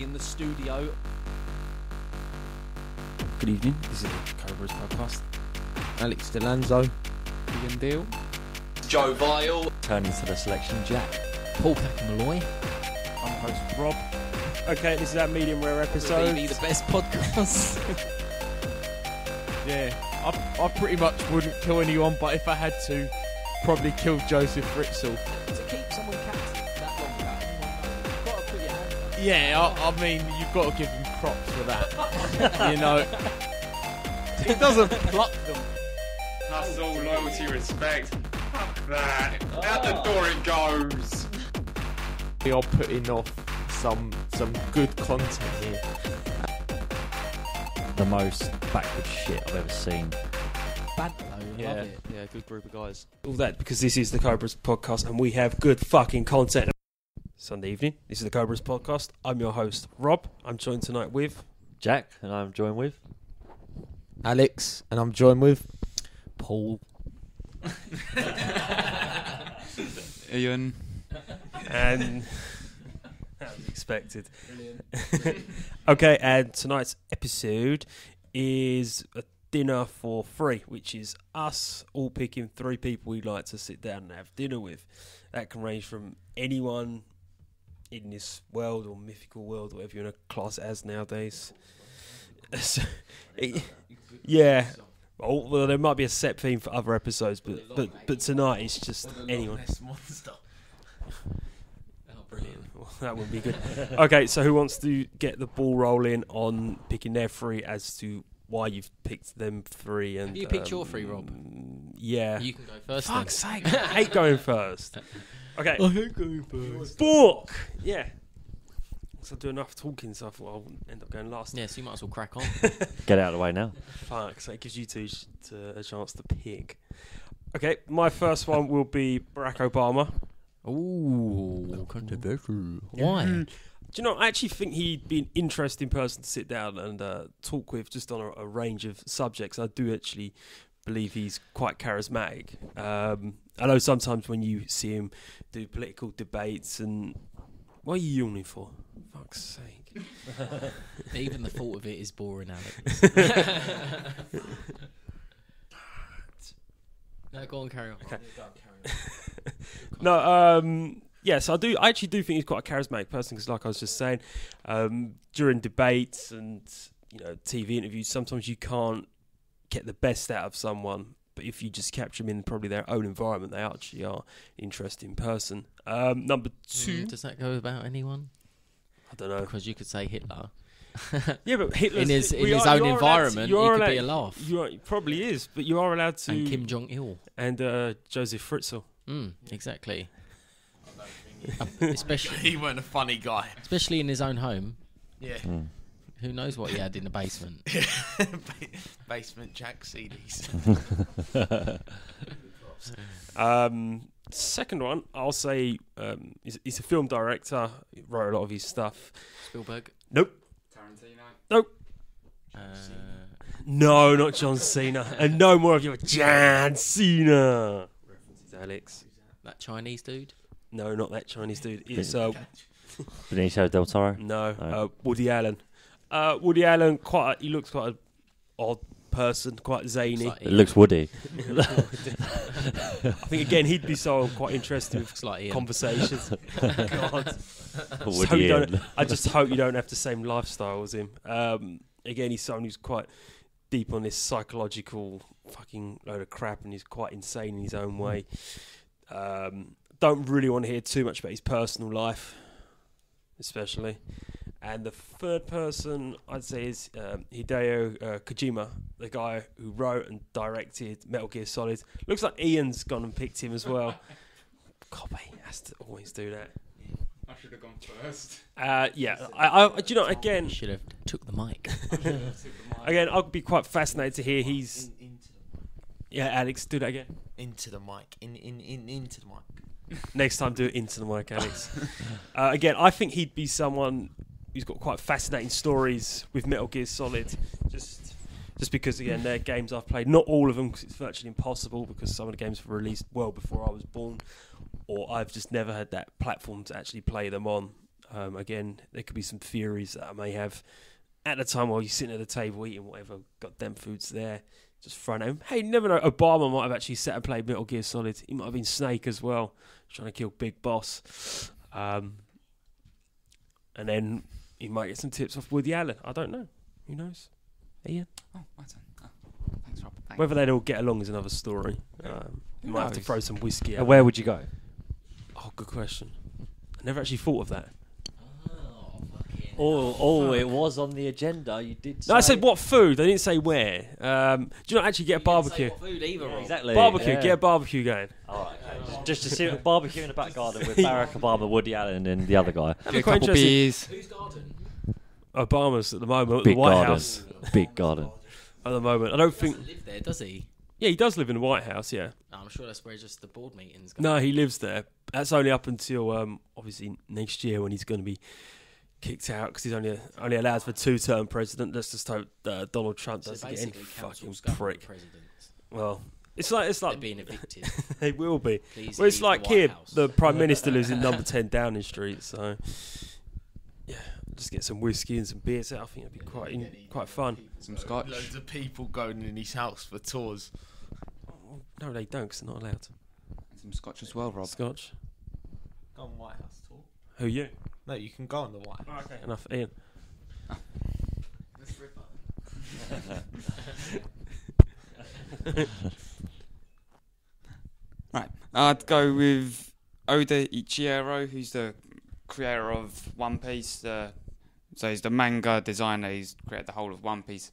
in the studio. Good evening, this is the Cobras podcast. Alex Delanzo, Ian Deal. Joe Vile. Turning to the selection, Jack. Paul Malloy. I'm the host, Rob. Okay, this is our medium rare episode. Maybe the best podcast. yeah, I pretty much wouldn't kill anyone, but if I had to, probably kill Joseph Fritzl. To keep someone captive that long without anyone knowing, you've got to put your hand up. Yeah, I mean, you've got to give him props for that. You know, he doesn't pluck them. Hustle, loyalty, respect. Fuck that. Out the door it goes. We are putting off some good content here. The most backward shit I've ever seen. Banter though, love it. Yeah, good group of guys. All that because this is the Cobras podcast and we have good fucking content. Sunday evening, this is the Cobras podcast. I'm your host, Rob. I'm joined tonight with Jack, and I'm joined with Alex, and I'm joined with Paul. Ian. and as expected. Okay, and tonight's episode is a dinner for free, which is us all picking 3 people we'd like to sit down and have dinner with. That can range from anyone in this world or mythical world, whatever you want to class it as nowadays. Yeah. Well, there might be a set theme for other episodes, but tonight it's just anyone. Brilliant. Well, that would be good. Okay, so who wants to get the ball rolling on picking their 3 as to why you've picked them 3? And Have you picked your 3, Rob? Yeah. You can go first. Fuck's sake, I hate going first. Okay. I hate going first. Book! Yeah. So I do enough talking, so I thought I'll end up going last. Yeah, so you might as well crack on. Get out of the way now. Fuck, so it gives you two a chance to pick. Okay, my first one will be Barack Obama. Ooh, controversial. Why? Do you know, I actually think he'd be an interesting person to sit down and talk with just on a range of subjects. I do actually believe he's quite charismatic. I know sometimes when you see him do political debates and... What are you yawning for? Fuck's sake. Even the thought of it is boring, Alex. No, go on, carry on. Okay. No, yes, I actually do think he's quite a charismatic person because, like I was just saying, during debates and TV interviews, sometimes you can't get the best out of someone, but if you just capture them in probably their own environment, they actually are an interesting person. Number 2, Does that go about anyone? I don't know. Because you could say Hitler. Yeah, but Hitler in his own environment, he could be a laugh. He probably is, but you are allowed to. And Kim Jong-il. And Joseph Fritzl. Exactly. Especially, He weren't a funny guy. especially in his own home. Yeah. Who knows what he had in the basement? Basement Jack CDs. Second one, I'll say he's a film director. He wrote a lot of his stuff. Spielberg? Nope. Tarantino. Nope. No, not John Cena. And no more of your John Cena references, Alex. That Chinese dude? No, not that Chinese dude. It's Benicio del Toro. no, Woody Allen. Woody Allen, he looks quite an odd person, quite zany. Like It looks woody. I think again he'd be so quite interested with Looks like Ian. conversations. God. Woody So you Allen. don't, I just hope you don't have the same lifestyle as him. Again, he's someone who's quite deep on this psychological fucking load of crap, and he's quite insane in his own way. Don't really want to hear too much about his personal life, especially. And the third person I'd say is Hideo Kojima, the guy who wrote and directed Metal Gear Solid. Looks like Ian's gone and picked him as well. God, he has to always do that. I should have gone first. Yeah, I do you know, again, Should have took the mic. again, I'd be quite fascinated to hear he's... Yeah, Alex, do that again. Into the mic. Into the mic. Next time, do it into the mic, Alex. Again, I think he'd be someone who's got quite fascinating stories with Metal Gear Solid. Just because, again, they're games I've played. Not all of them, because it's virtually impossible, because some of the games were released well before I was born, or I've just never had that platform to actually play them on. Again, there could be some theories that I may have at the time while you're sitting at the table eating whatever goddamn food's there. Just thrown at him. Hey, you never know. Obama might have actually sat and played Metal Gear Solid. He might have been Snake as well, trying to kill Big Boss. And then he might get some tips off Woody Allen. I don't know. Who knows? Ian? Oh, my turn. Oh, thanks, Rob. Thanks. Whether they'd all get along is another story. You might have to knows? throw some whiskey out. And where would you go? Oh, good question. I never actually thought of that. It was on the agenda. You did. No, I said what food. I didn't say where. Do you not actually get a barbecue? Food either, Rob. Exactly. Barbecue. yeah. Get a barbecue going. All right, okay. Just to see a barbecue in the back garden with Barack Obama, Woody Allen, and the other guy. That'd Do be a quite couple interesting. beers. Whose garden? Obama's at the moment at Big the White garden. House. Big garden. At the moment, I don't think. Doesn't live there, does he? Yeah, he does live in the White House. Yeah. No, I'm sure that's where just the board meetings go. No, he lives there. That's only up until obviously next year when he's going to be kicked out because he's only allowed for 2-term president. Let's just hope Donald Trump So doesn't get any basically, fucking councils govern prick. presidents. Well, it's like They're being evicted. they will be. Please Well, it's leave like the White here, House. the Prime Minister lives in number 10 Downing Street, so yeah, just get some whiskey and some beers out. I think it'd be quite fun. Some scotch. Loads of people going in his house for tours. No, they don't, because they're not allowed. And some scotch as well, Rob. Scotch. Go on White House tour. Who you? No, you can go on the White House. Okay, enough. Ian. Right. I'd go with Oda Ichiro, who's the creator of One Piece. So he's the manga designer. He's created the whole of One Piece.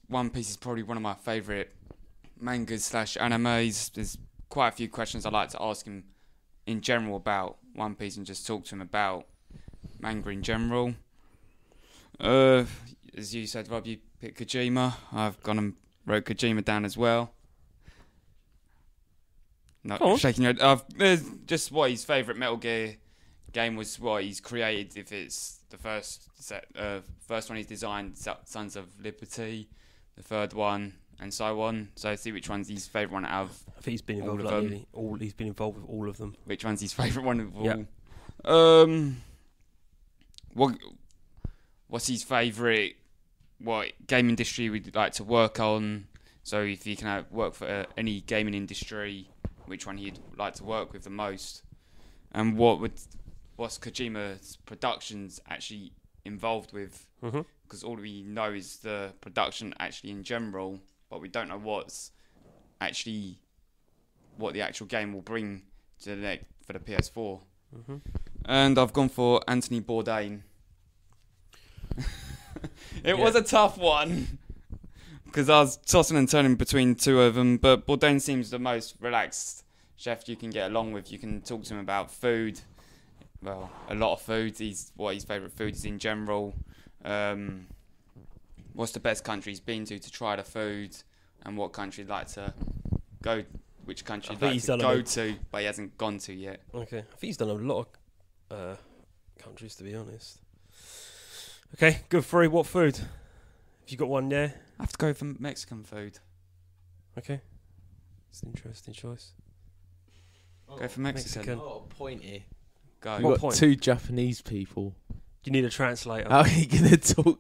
One Piece is probably one of my favourite mangas / animes. There's quite a few questions I'd like to ask him in general about One Piece and just talk to him about manga in general. As you said, Rob, you picked Kojima. I've gone and wrote Kojima down as well. Go on. Not shaking your head. There's just what his favourite Metal Gear game was, what he's created. If it's the first one he's designed, Sons of Liberty, the third one, and so on. So see which one's his favourite one out of I think he's been All involved. of Like them. nearly he's been involved with all of them. which one's his favourite one of all. Yep. What's his favourite? What game industry would like to work on? So if he can work for any gaming industry, which one he'd like to work with the most, and what's Kojima's productions actually involved with? Because all we know is the production actually in general, but we don't know what the actual game will bring to for the PS4. And I've gone for Anthony Bourdain. It was a tough one because I was tossing and turning between two of them, but Bourdain seems the most relaxed chef you can get along with. You can talk to him about food, well, a lot of food. What his favourite food is in general. What's the best country he's been to try the food, and what country he'd like to go, which country he'd like to go to, but he hasn't gone to yet. Okay, I think he's done a lot of countries, to be honest. Okay, good three. What food? Have you got one there? I have to go for Mexican food. Okay, it's an interesting choice. Go for Mexican. Mexican. Oh, point here. Go. We've What got point? two Japanese people. You need a translator. How are you gonna talk?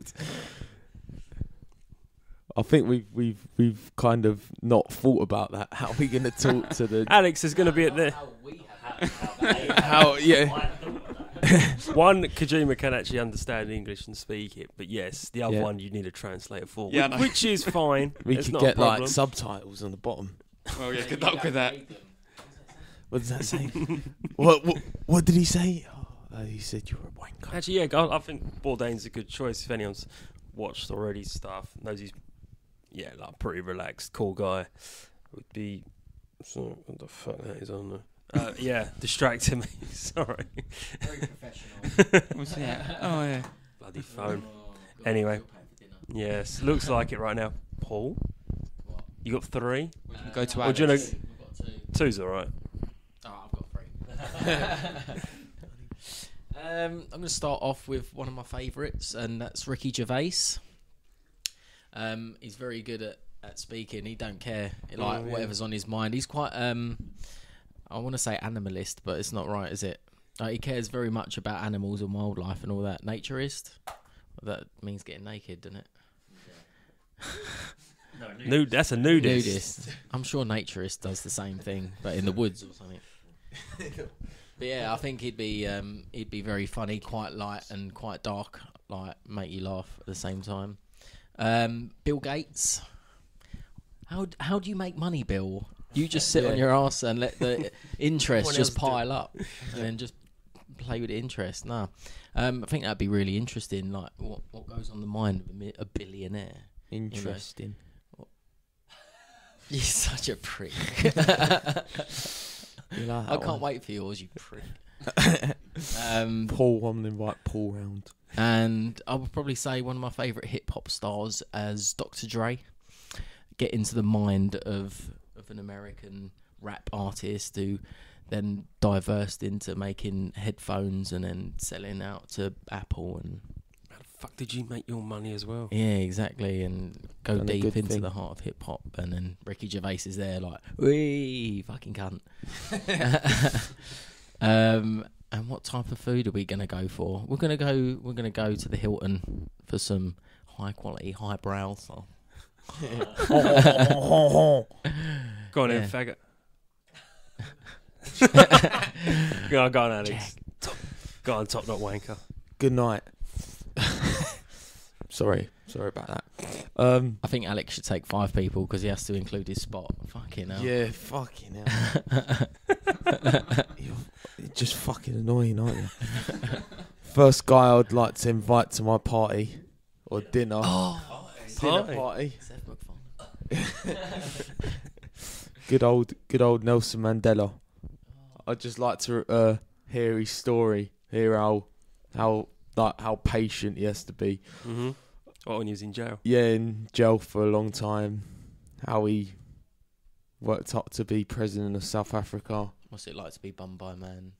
I think we've kind of not thought about that. How are we gonna talk to the? Alex is going to be at the How we have How yeah. one. Kojima can actually understand English and speak it, but yes, the other Yeah. one you need a translator for, Yeah, I know. which is fine. We It's could not get a problem. like subtitles on the bottom. Well, yeah, good luck with that. What does that say? what did he say? Oh, he said you were a wanker. Actually, yeah, I think Bourdain's a good choice. If anyone's watched already stuff, knows he's like pretty relaxed, cool guy. Would be what the fuck that is on there? Yeah, distracting me. Sorry, Very professional. What's that? Oh yeah. bloody phone. Oh, God, Anyway. you're paying for dinner. Yes, looks like it right now. Paul, What? you got three. Go to Or Alex. do you know- We've got two. Two's all right. Oh, I've got three. I'm going to start off with one of my favourites, and that's Ricky Gervais. He's very good at speaking. He don't care, like yeah. whatever's on his mind. He's quite, I want to say animalist, but it's not right, is it? He cares very much about animals and wildlife and all that. Naturist. That means getting naked, doesn't it? Nude. That's a nudist. Nudist. I'm sure naturist does the same thing, but in the woods or something. But yeah, I think he'd be very funny, quite light and quite dark, like make you laugh at the same time. Bill Gates. How do you make money, Bill? You just sit on your ass and let the interest just pile up, and then just play with the interest. No, I think that'd be really interesting. Like what goes on the mind of a billionaire? Interesting. You're such a prick. I can't wait for yours, you prick. Paul, I'm gonna invite Paul round. And I would probably say one of my favourite hip hop stars as Dr. Dre. Get into the mind of an American rap artist who then diversed into making headphones and then selling out to Apple and. How the fuck did you make your money as well? Yeah, exactly, and go Done a deep good into thing. the heart of hip hop, and then Ricky Gervais is there like, wee, fucking cunt. And what type of food are we gonna go for? We're gonna go to the Hilton for some high quality, high brow stuff. Go on Yeah. then, faggot. Go on, Alex. Go on, top knot wanker. Good night. Sorry about that. I think Alex should take 5 people because he has to include his spot. Fucking hell. Yeah, fucking hell. You're just fucking annoying, aren't you? First guy I'd like to invite to my party or dinner. Dinner party. Seth MacFarlane. Good old Nelson Mandela. I'd just like to hear his story, hear how patient he has to be. Mm-hmm. Oh, when he was in jail. Yeah, in jail for a long time. How he worked up to be president of South Africa. What's it like to be bummed by a man?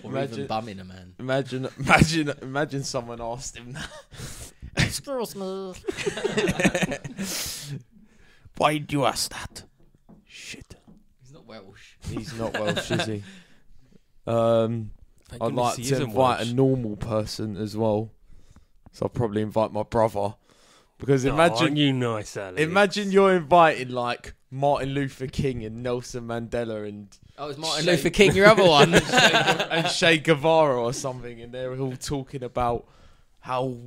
Or even bumming a man. Imagine someone asked him that. Excuse me. Why did you ask that? Shit. He's not Welsh. He's not Welsh, is he? Thank I'd goodness like he to isn't invite Welsh. a normal person as well. So I'll probably invite my brother. Because Oh, you nice, Alex. imagine you're inviting like Martin Luther King and Nelson Mandela and Oh, it's Martin Luther King, your other one. and Che Guevara or something, and they're all talking about how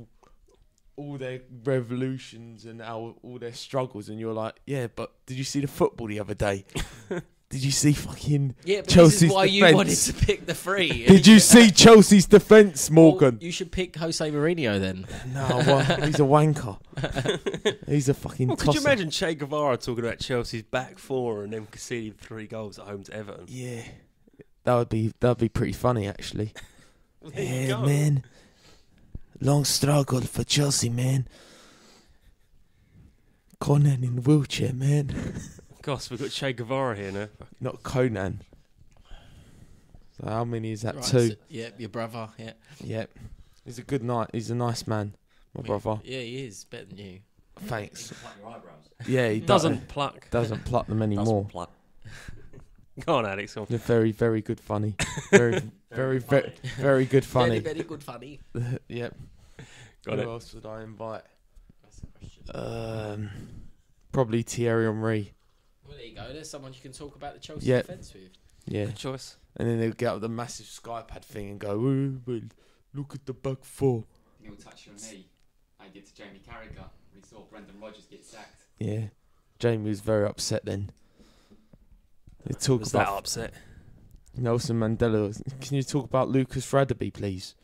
all their revolutions and how all their struggles, and you're like, yeah, but did you see the football the other day? Did you see fucking Yeah, but Chelsea's this is why defence? you wanted to pick the 3. Did you see Chelsea's defence, Morgan? Well, you should pick Jose Mourinho then. No, well, he's a wanker. He's a fucking Well, could you tosser. imagine Che Guevara talking about Chelsea's back 4 and them conceding 3 goals at home to Everton? Yeah, that'd be pretty funny actually. Well, there you Yeah, go. man. Long struggle for Chelsea, man. Conan in the wheelchair, man. Gosh, we've got Che Guevara here now. Not Conan. So how many is that? Right, 2. so- yeah, your brother. Yeah. Yep. He's a good night. He's a nice man, my brother. Yeah, he is better than you. Thanks. Pluck your eyebrows. Yeah, he Doesn't pluck. doesn't pluck them anymore. Pluck. Go on, Alex. Go on. They're very, very good funny. Very, very good funny. Very, very good funny. Yep. Got Who it. else would I invite? Probably Thierry Henry. Well, there you go. There's someone you can talk about the Chelsea Yeah. defence with. Yeah. Good choice. And then they'll get up the massive Skypad thing and go, "Ooh, well, look at the back 4. He'll touch your knee. I did to Jamie Carragher when he saw Brendan Rodgers get sacked. Yeah. Jamie was very upset then. They talk Was that about upset? Nelson Mandela. Can you talk about Lucas Radebe, please?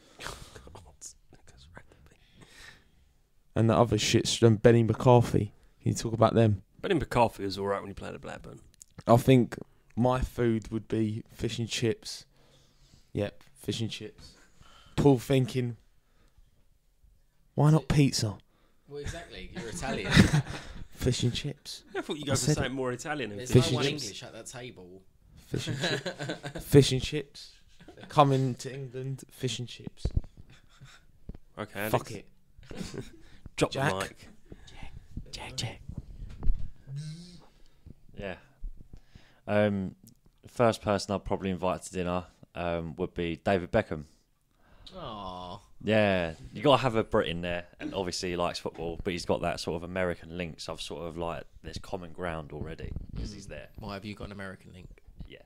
And the other shits, and Benny McCarthy. Can you talk about them? Benny McCarthy was alright when he played at Blackburn. I think my food would be fish and chips. Yep, fish and chips. Paul thinking, why not pizza? Well, exactly. You're Italian. Fish and chips. I thought you I go for said something more Italian than There's Fish no and one chips. English at that table. Fish and chips. Fish and chips. They're coming to England. Fish and chips. Okay, Alex. Fuck it. Drop Jack. the mic. Jack. Yeah. First person I'd probably invite to dinner would be David Beckham. Oh, Yeah, you got to have a Brit in there, and obviously he likes football, but he's got that sort of American link, so I've sort of like, there's common ground already, because he's there. why have you got an American link? Yeah.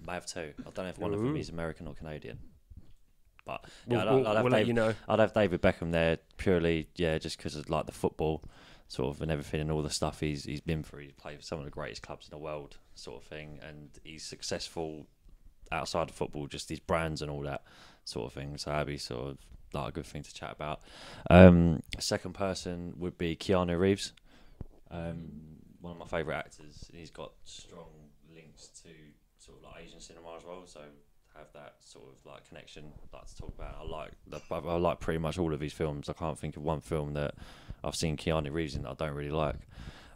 May have two. I don't know if one of them is American or Canadian. But yeah, We'll I'd have let you know. I'd have David Beckham there purely, just because of like the football sort of and everything and all the stuff he's been through. He's played for some of the greatest clubs in the world, sort of thing, and he's successful outside of football, just his brands and all that sort of thing. So that'd be sort of like a good thing to chat about. Second person would be Keanu Reeves, one of my favourite actors. He's got strong links to sort of like Asian cinema as well, so have that sort of like connection like to talk about. I like pretty much all of his films. I can't think of one film that I've seen Keanu Reeves in that I don't really like.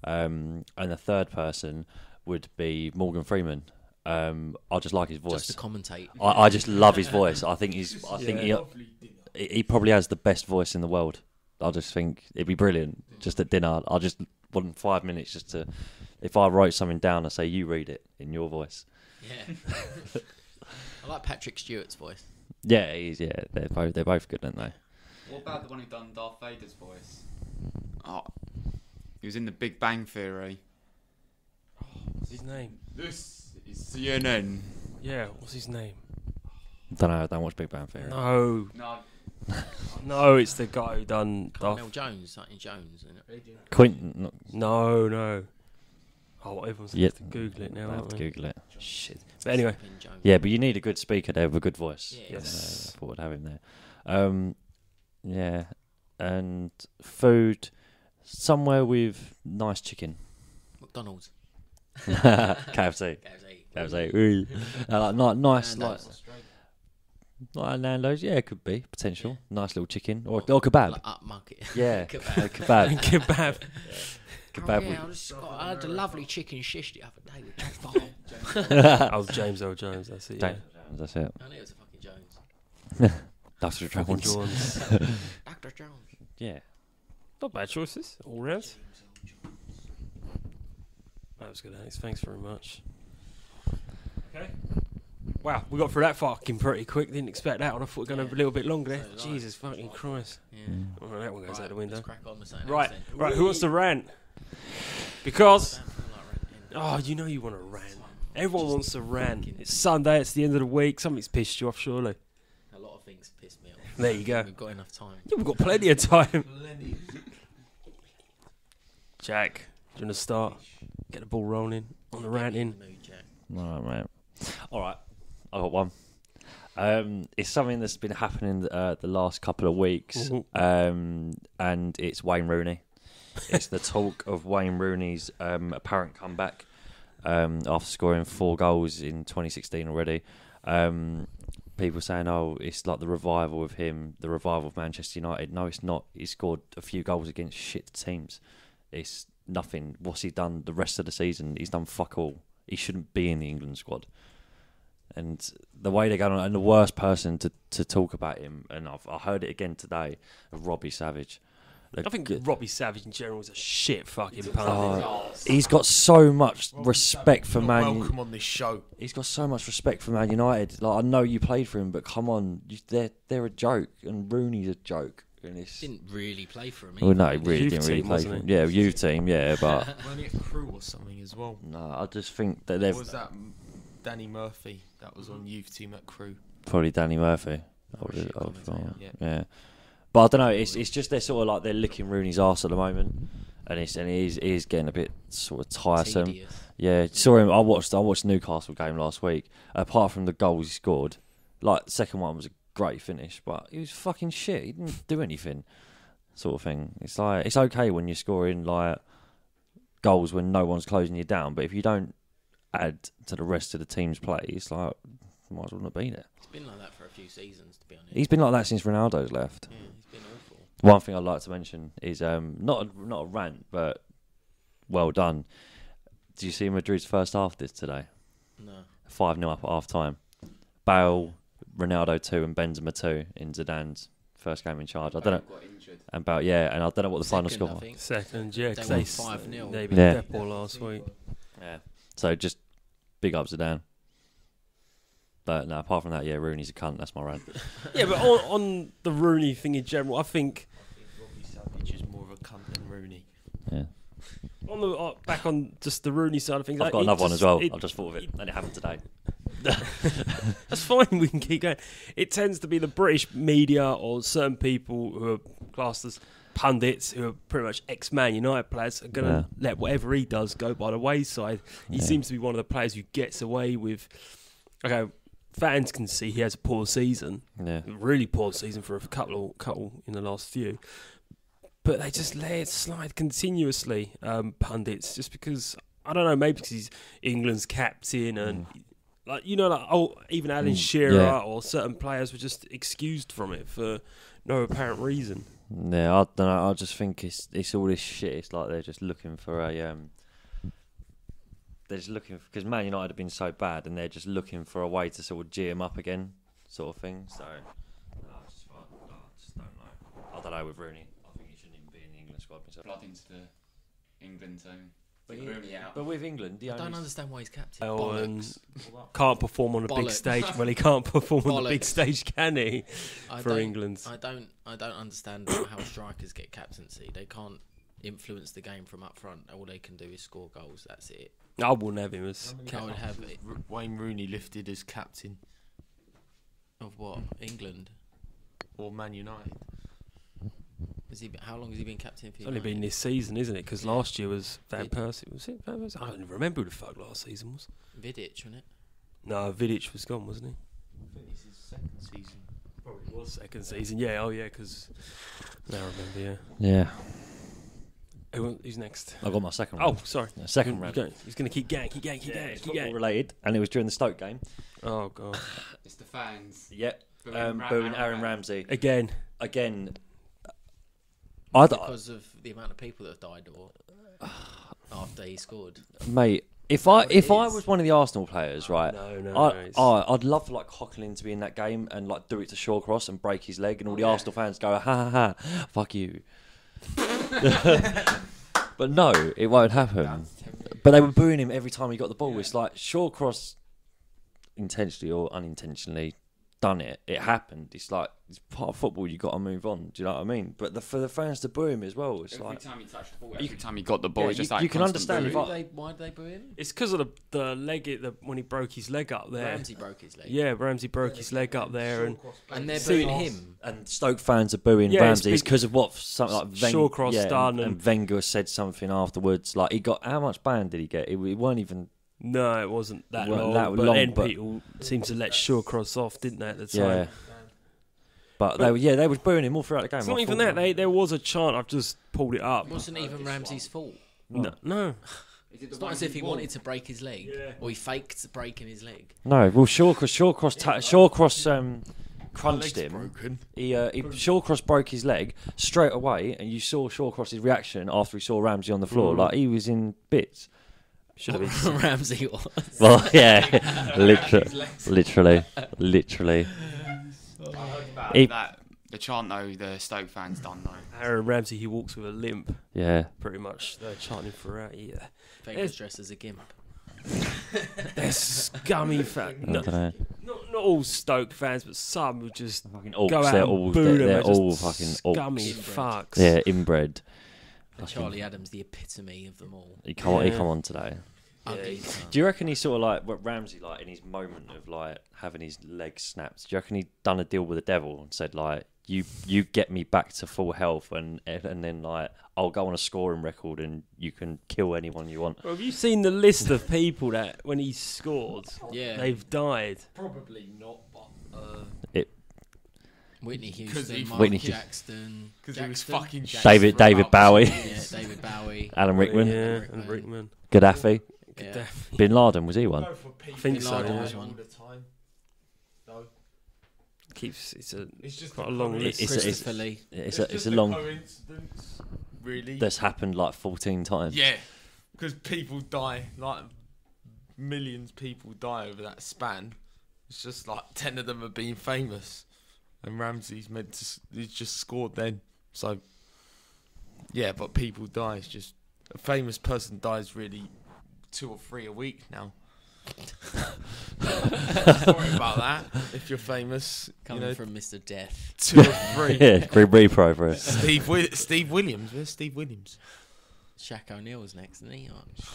And the third person would be Morgan Freeman. I just like his voice. Just to commentate. I just love his voice. I think he probably has the best voice in the world. I just think it'd be brilliant. Just at dinner, I just want 5 minutes just to, if I wrote something down, I say you read it in your voice. Yeah. I like Patrick Stewart's voice. Yeah, they're both good, aren't they? What about the one who done Darth Vader's voice? Oh, he was in The Big Bang Theory. What's his name? This is CNN. Yeah, what's his name? Don't know. I don't watch Big Bang Theory. No, No, no, it's the guy who done Carmel Jones, something Jones, isn't it? Quentin. No. Oh, everyone's Yeah. to Google it now. I have aren't to they? Google it. Shit. But anyway, Something Jones. Yeah, but you need a good speaker there with a good voice. Yeah. Yes. I thought I'd have him there. Yeah, and food somewhere with nice chicken. McDonald's. KFC. KFC. Ooh. Like nice, like Nando's. Yeah, it could be potential. Nice little chicken or kebab. Like upmarket. Yeah, Kebab. kebab. kebab. Kebab. Oh, yeah, I had a lovely chicken shish the other day with Jack Bob. That was James Earl Jones. That's it. Yeah. James Jones, that's it. I knew it was a fucking Jones. Dr. Fucking Jones. Jones. Dr. Jones. Yeah. Not bad choices, all round. That was good, Alex. Thanks very much. Okay. Wow, we got through that fucking pretty quick. Didn't expect that one. I thought we were going to have a little bit longer there. So did I. Jesus fucking Christ. Yeah. Well, that one goes out the window. Let's crack on with something Right, else then. right. Who wants to rant? Because, Don't feel like ranting. you know you want to rant. Everyone wants to rant. It's Sunday. It's the end of the week. Something's pissed you off, surely. A lot of things piss me off. There you go. We've got enough time. Yeah, we've got plenty of time. Jack, do you want to start? Get the ball rolling on the ranting. Get me in the mood, Jack. All right, mate. All right, I got one. It's something that's been happening the last couple of weeks, and it's Wayne Rooney. It's the talk of Wayne Rooney's apparent comeback after scoring 4 goals in 2016 already. People saying, "Oh, it's like the revival of him, the revival of Manchester United." No, it's not. He scored a few goals against shit teams. It's nothing. What's he done the rest of the season? He's done fuck all. He shouldn't be in the England squad. And the way they're going on, and the worst person to talk about him, and I heard it again today, of Robbie Savage. I think Robbie Savage in general is a shit fucking pundit. He's got so much respect for Man. Welcome on this show. He's got so much respect for Man United. Like, I know you played for him, but come on, they're a joke, and Rooney's a joke. And it's, Didn't really play for him. well, no, he either. really Youth didn't really team, play wasn't for him. he? Yeah, youth team, yeah, but Weren't it a crew or something as well? no, I just think that Or they've was that Danny Murphy? That was on youth team at crew. probably Danny Murphy. Shit commentator. Yeah. But I don't know. It's just they're sort of like they're licking Rooney's arse at the moment, and it is getting a bit sort of tiresome. Tedious. Yeah, saw him. I watched Newcastle game last week. Apart from the goals he scored, like the second one was a great finish, but he was fucking shit. He didn't do anything, sort of thing. It's like it's okay when you're scoring like goals when no one's closing you down, but if you don't add to the rest of the team's play, it's like might as well not be there. It's been like that for a few seasons, to be honest. He's been like that since Ronaldo's left. Yeah, he's been awful. One thing I'd like to mention is not a rant, but well done. Did you see Madrid's first half this today? No. 5-0 up at half time. Bale, Ronaldo 2 and Benzema 2 in Zidane's first game in charge. I don't know. And I don't know what the final Second, score I was. think. Second, yeah, They because won they 5-0. beat Yeah. Depor last week. Yeah. So just big ups to Dan. But no, apart from that, yeah, Rooney's a cunt. That's my rant. Yeah, but on the Rooney thing in general, I think Robbie Savage is more of a cunt than Rooney. Yeah, on the back on just the Rooney side of things, I've like, got it another one just- as well. it- I've just thought of it, and it happened today. That's fine. We can keep going. It tends to be the British media or certain people who are classed as pundits, who are pretty much ex-Man United players, are going to let whatever he does go by the wayside. He seems to be one of the players who gets away with. Okay, fans can see he has a poor season, Yeah, really poor season for a couple in the last few. But they just let it slide continuously, pundits, just because, I don't know, maybe because he's England's captain and, even Alan Shearer or certain players were just excused from it for no apparent reason. yeah. I don't know. I just think it's all this shit. It's like they're just looking for a. They're just looking because Man United have been so bad, and they're just looking for a way to sort of G them up again, sort of thing. So, I just don't know. I don't know with Rooney. I think he shouldn't even be in the England squad himself. Blood into the England team. But Take Rooney out. But with England, I don't understand why he's captain. Oh, and Bollocks. can't perform on a big Bollocks. stage. Well, he can't perform on the big Bollocks. stage, can he? I For don't- England. I don't understand how strikers get captaincy. They can't influence the game from up front. All they can do is score goals. That's it. I wouldn't have him as. I would have it. Wayne Rooney lifted as captain Of what? England. or Man United. How long has he been captain for It's only been United? this season, isn't it? Because last year was Van Persie. Was it Van Persie? I don't even remember who the fuck last season was. Vidic, wasn't it? No, Vidic was gone, wasn't he? I think this is second season. Probably was second season. Yeah, oh yeah, because now I remember. Yeah, Yeah. Who's next? I got my second. Oh, rant. sorry. Second rant. He's going to keep going, keep going, keep going, It's keep football going. related, and it was during the Stoke game. Oh god. It's the fans. Yep. Booing Booing Aaron Ramsey Again. again. Because of the amount of people that have died or after he scored. Mate, if what it I is. was one of the Arsenal players, right? No. I'd love for like Coquelin to be in that game and like do it to Shawcross and break his leg, and all the Arsenal fans go, ha ha ha, fuck you. But no, it won't happen. But they were booing him every time he got the ball. It's like Shawcross, intentionally or unintentionally, done it. It happened. It's like it's part of football. You got to move on. Do you know what I mean? But for the fans to boo him as well, it's Every like time he touched the ball, every time he got the ball, Yeah, it's just you- like you can constant understand booing. if Why did they boo him? It's because of the leg, when he broke his leg up there. Ramsey broke his leg. Yeah, Ramsey broke his leg up there, and And they're See, booing him. and Stoke fans are booing Yeah, it's Ramsey. It's big- because of what something like Shawcross done and Wenger said something afterwards. Like he got how much ban did he get? It weren't even. no, it wasn't that Well, long. that but long, then but- people seemed to let Shawcross off, didn't they, at the time? Yeah. But they were booing him all throughout the game. It's I not even thought, that. There was a chant. I've just pulled it up. It wasn't even Ramsey's fault. No. It's not as if he wanted to break his leg or he faked breaking his leg. No, well, Shawcross crunched him. Broken. Shawcross broke his leg straight away, and you saw Shawcross's reaction after he saw Ramsey on the floor. Like he was in bits. Should have been. Ramsey was. Well, yeah, literally. He- That the chant though, the Stoke fans done though. Aaron Ramsey, he walks with a limp, Yeah, pretty much. They're chanting throughout. Yeah. Faked dressed as a gimp. They're scummy fans. I don't know. Not all Stoke fans, but some who just Fucking go orcs. out They're and all boo them. they're just all fucking scummy orcs. Inbred. fucks. Yeah, inbred. And Charlie Adams, the epitome of them all. He come Yeah. on today. Ugly cunt. Do you reckon he's sort of like what Ramsey, like in his moment of like having his leg snapped? Do you reckon he done a deal with the devil and said like, you get me back to full health, and then like I'll go on a scoring record and you can kill anyone you want? Well, have you seen the list of people that when he scored, Yeah. they've died? Probably not, but Whitney 'Cause Houston, he- Michael Whitney- Jackson. because he was Jackson? fucking shit David for David about Bowie, 2 Yeah, years. David Bowie. Alan Rickman, Yeah, Rickman. and Rickman. Gaddafi, Yeah. Bin Laden. Was he one? Go for people think that so, die yeah. Was all one. the time. No, It's just quite a the long coincidence. list. Christopher Lee. It's just a a long. coincidence, really. That's happened like 14 times. Yeah, because people die, like millions of people die over that span. It's just like 10 of them have been famous, and Ramsey's he's just scored then. So yeah, but people die. It's just a famous person dies really 2 or 3 a week now. Sorry about that. If you're famous, Coming from Mr. Death. 2 or 3. Yeah, Green Repro for it. Steve Williams. Where's Steve Williams? Shaq O'Neal's next, isn't he?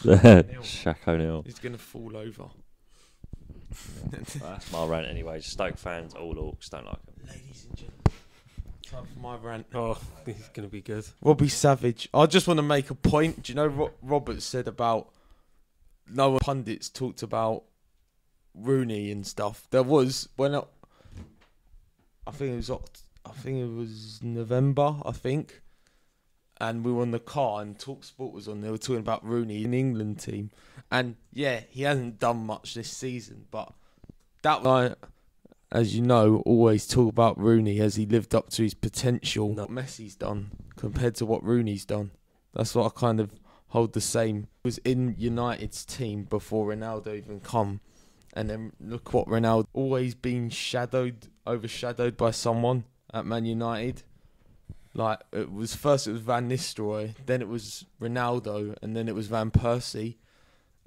Shaq O'Neal. He's gonna fall over. That's my rant anyway. Stoke fans, all Orcs, don't like them. Ladies and gentlemen, time for my rant. Oh, this is going to be good. Robbie Savage. I just want to make a point. Do you know what Robert said about no one pundits talked about Rooney and stuff? There was when I think it was November, and we were on the car and TalkSport was on. They were talking about Rooney in the England team, and yeah, he hasn't done much this season, but that was, as you know, always talk about Rooney. Has he lived up to his potential? What Messi's done compared to what Rooney's done. That's what I kind of hold the same. He was in United's team before Ronaldo even come, and then look what Ronaldo always been overshadowed by someone at Man United. Like it was Van Nistelrooy, then it was Ronaldo, and then it was Van Persie,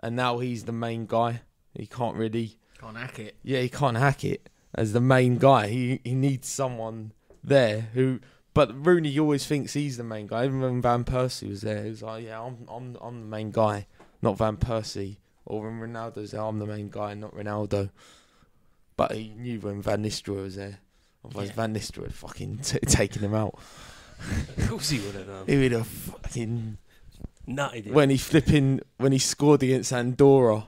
and now he's the main guy. He can't hack it. Yeah, he can't hack it as the main guy. He needs someone there who. But Rooney always thinks he's the main guy. Even when Van Persie was there, he was like, "Yeah, I'm the main guy, not Van Persie." Or when Ronaldo's there, I'm the main guy, not Ronaldo. But he knew when Van Nistelrooy was there. Otherwise, Van Nistelrooy would fucking taken him out. Of course he would have done. He would have fucking nutted it. When he scored against Andorra,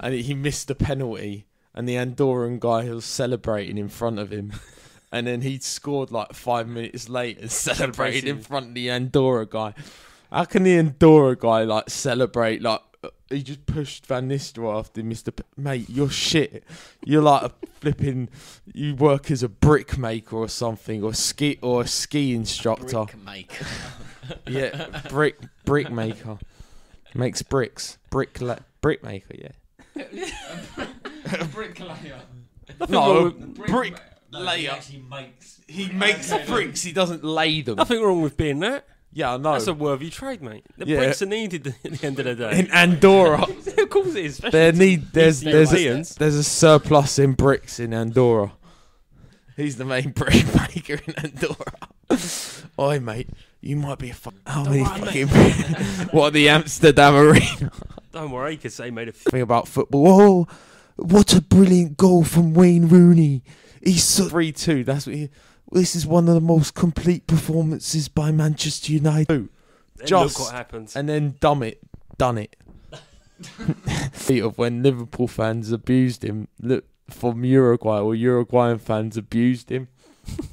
and he missed the penalty, and the Andorran guy was celebrating in front of him, and then he'd scored like 5 minutes later, celebrated in front of the Andorra guy. How can the Andorra guy like celebrate like? He just pushed Van Nistelrooy after Mr. Mate, you're shit. You're like a flipping. You work as a brick maker or something, or a ski instructor. Brick maker. Yeah, brick maker. Makes bricks. Brick maker. Yeah. Bricklayer. No, brick layer. Actually makes. He makes bricks. He doesn't lay them. Nothing wrong with being that. Yeah, I know. That's a worthy trade, mate. The Yeah. bricks are needed at the end of the day. In Andorra, Of course it is. there's Europeans. a surplus in bricks in Andorra. He's the main brick maker in Andorra. Oi, mate, you might be a how many fucking what the Amsterdam Arena Don't worry, you could say made a thing about football. Oh, what a brilliant goal from Wayne Rooney. He's 3-2. That's what he. This is one of the most complete performances by Manchester United. look what happens. And then done it. Of when Liverpool fans abused him from Uruguay, or Uruguayan fans abused him,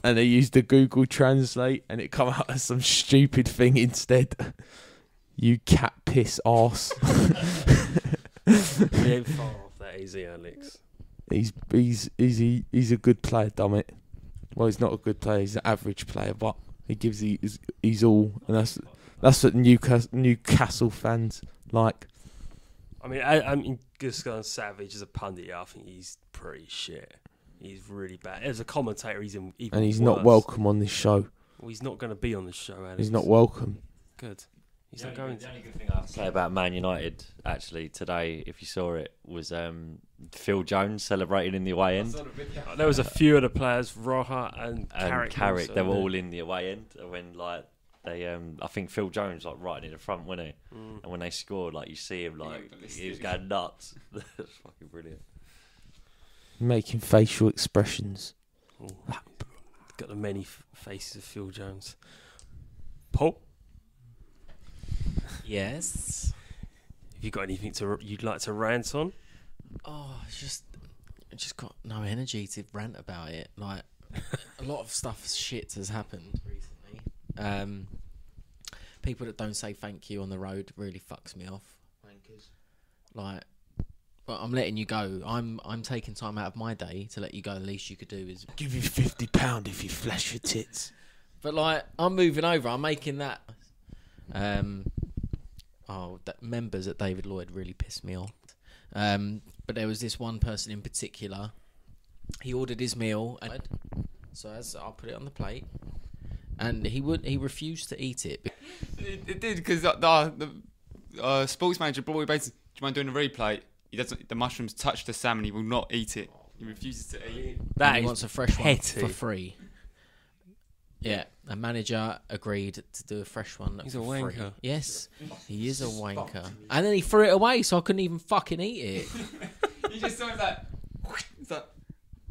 and they used the Google Translate, and it come out as some stupid thing instead. You cat piss arse. He ain't far off that easy, Alex. He's a good player, damn it. Well, he's not a good player. He's an average player, but he gives he's all, and that's what Newcastle fans like. I mean, I mean, just going Savage as a pundit, I think he's pretty shit. He's really bad. As a commentator, he's even And he's worse. not welcome on this show. Well, he's not going to be on the show, Alex. He's not welcome. Good. He's The not going only to. good thing I have to say about Man United, actually, today, if you saw it, was Phil Jones celebrating in the away end. There was a few of the players, Roja and Carrick, they were all in the away end when they I think Phil Jones right in the front, wasn't he? And when they scored, you see him he was going nuts. That's fucking brilliant. Making facial expressions. Got the many faces of Phil Jones. Paul, Yes. have you got anything you'd like to rant on? Oh, I just got no energy to rant about it. Like, a lot of shit has happened recently. People that don't say thank you on the road really fucks me off. Like, but I'm letting you go. I'm taking time out of my day to let you go. The least you could do is Give you £50 if you flash your tits. But I'm moving over. I'm making that. That members at David Lloyd really pissed me off. But there was this one person in particular. He ordered his meal, and so I'll put it on the plate, and he refused to eat it. It did, because the sports manager brought me basically, do you mind doing a replate? he doesn't. The mushrooms touch the salmon. He will not eat it. He refuses to eat it. And That he is wants a fresh petty. one for free. Yeah, a manager agreed to do a fresh one. He's a for free. wanker. Yes, he is a wanker. And then he threw it away, so I couldn't even fucking eat it. He just saw that. It's like,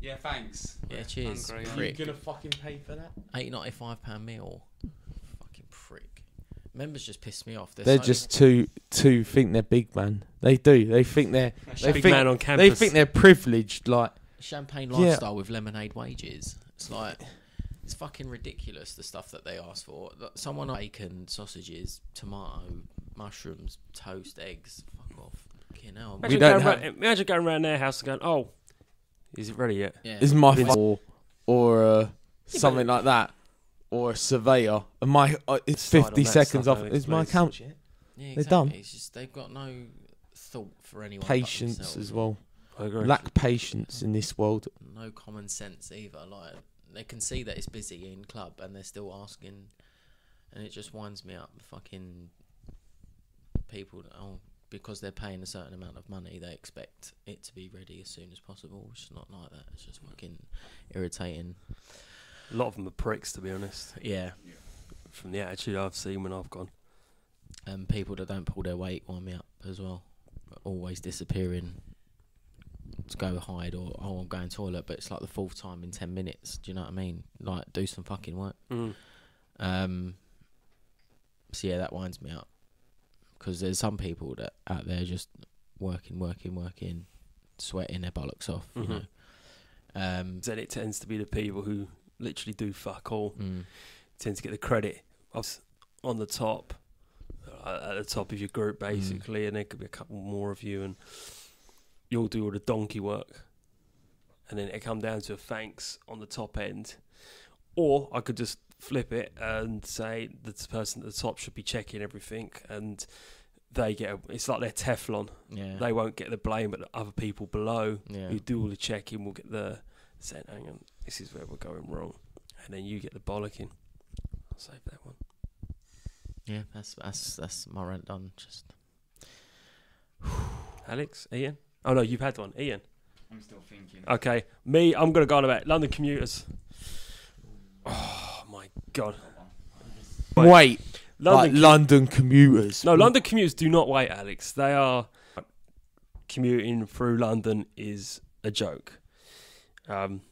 yeah, thanks. Yeah, cheers. Hungry. Are you Prick. gonna fucking pay for that? £8.95 meal. Fucking prick. Members just piss me off. They're so just too think they're big, man. They do. They think they're Big man on they campus. think they're privileged. Like champagne Yeah. lifestyle with lemonade wages. It's like, it's fucking ridiculous, the stuff that they ask for. Someone bacon, sausages, tomato, mushrooms, toast, eggs. Fuck off. Fucking hell. We don't have- Imagine going around their house and going, "Oh, is it ready yet?" Yeah. is my Vince- or something like that, or a surveyor. And my it's Decide on 50 that seconds stuff, off. Alex, Is my please. account yet? Yeah, They're exactly. done. It's just they've got no thought for anyone. but Patience themselves. as well. I agree. Lack patience in this world. No common sense either. Like, they can see that it's busy in club and they're still asking, and it just winds me up. Fucking people, because they're paying a certain amount of money, they expect it to be ready as soon as possible. It's not like that. It's just fucking irritating. A lot of them are pricks, to be honest. Yeah. From the attitude I've seen when I've gone. And people that don't pull their weight wind me up as well. Always disappearing to go hide, or I'm going toilet, but it's like the fourth time in 10 minutes. Do you know what I mean? Like, do some fucking work. So yeah, that winds me up, because there's some people that out there just working, sweating their bollocks off. You know. Then it tends to be the people who literally do fuck all tend to get the credit. I was on the top, at the top of your group basically, and there could be a couple more of you, and you'll do all the donkey work, and then it come down to a thanks on the top end. Or I could just flip it and say the person at the top should be checking everything, and they get it's like they're Teflon. Yeah. They won't get the blame, but the other people below Yeah. who do all the checking will get the saying, hang on, this is where we're going wrong, and then you get the bollocking. I'll save that one. Yeah, that's my rant done. Just Alex, Ian. Oh no, you've had one, Ian. I'm still thinking. Okay, me. I'm gonna go on about London commuters. Oh my god. Wait, London like London commuters. No, London commuters do not wait, Alex. They are commuting through London is a joke.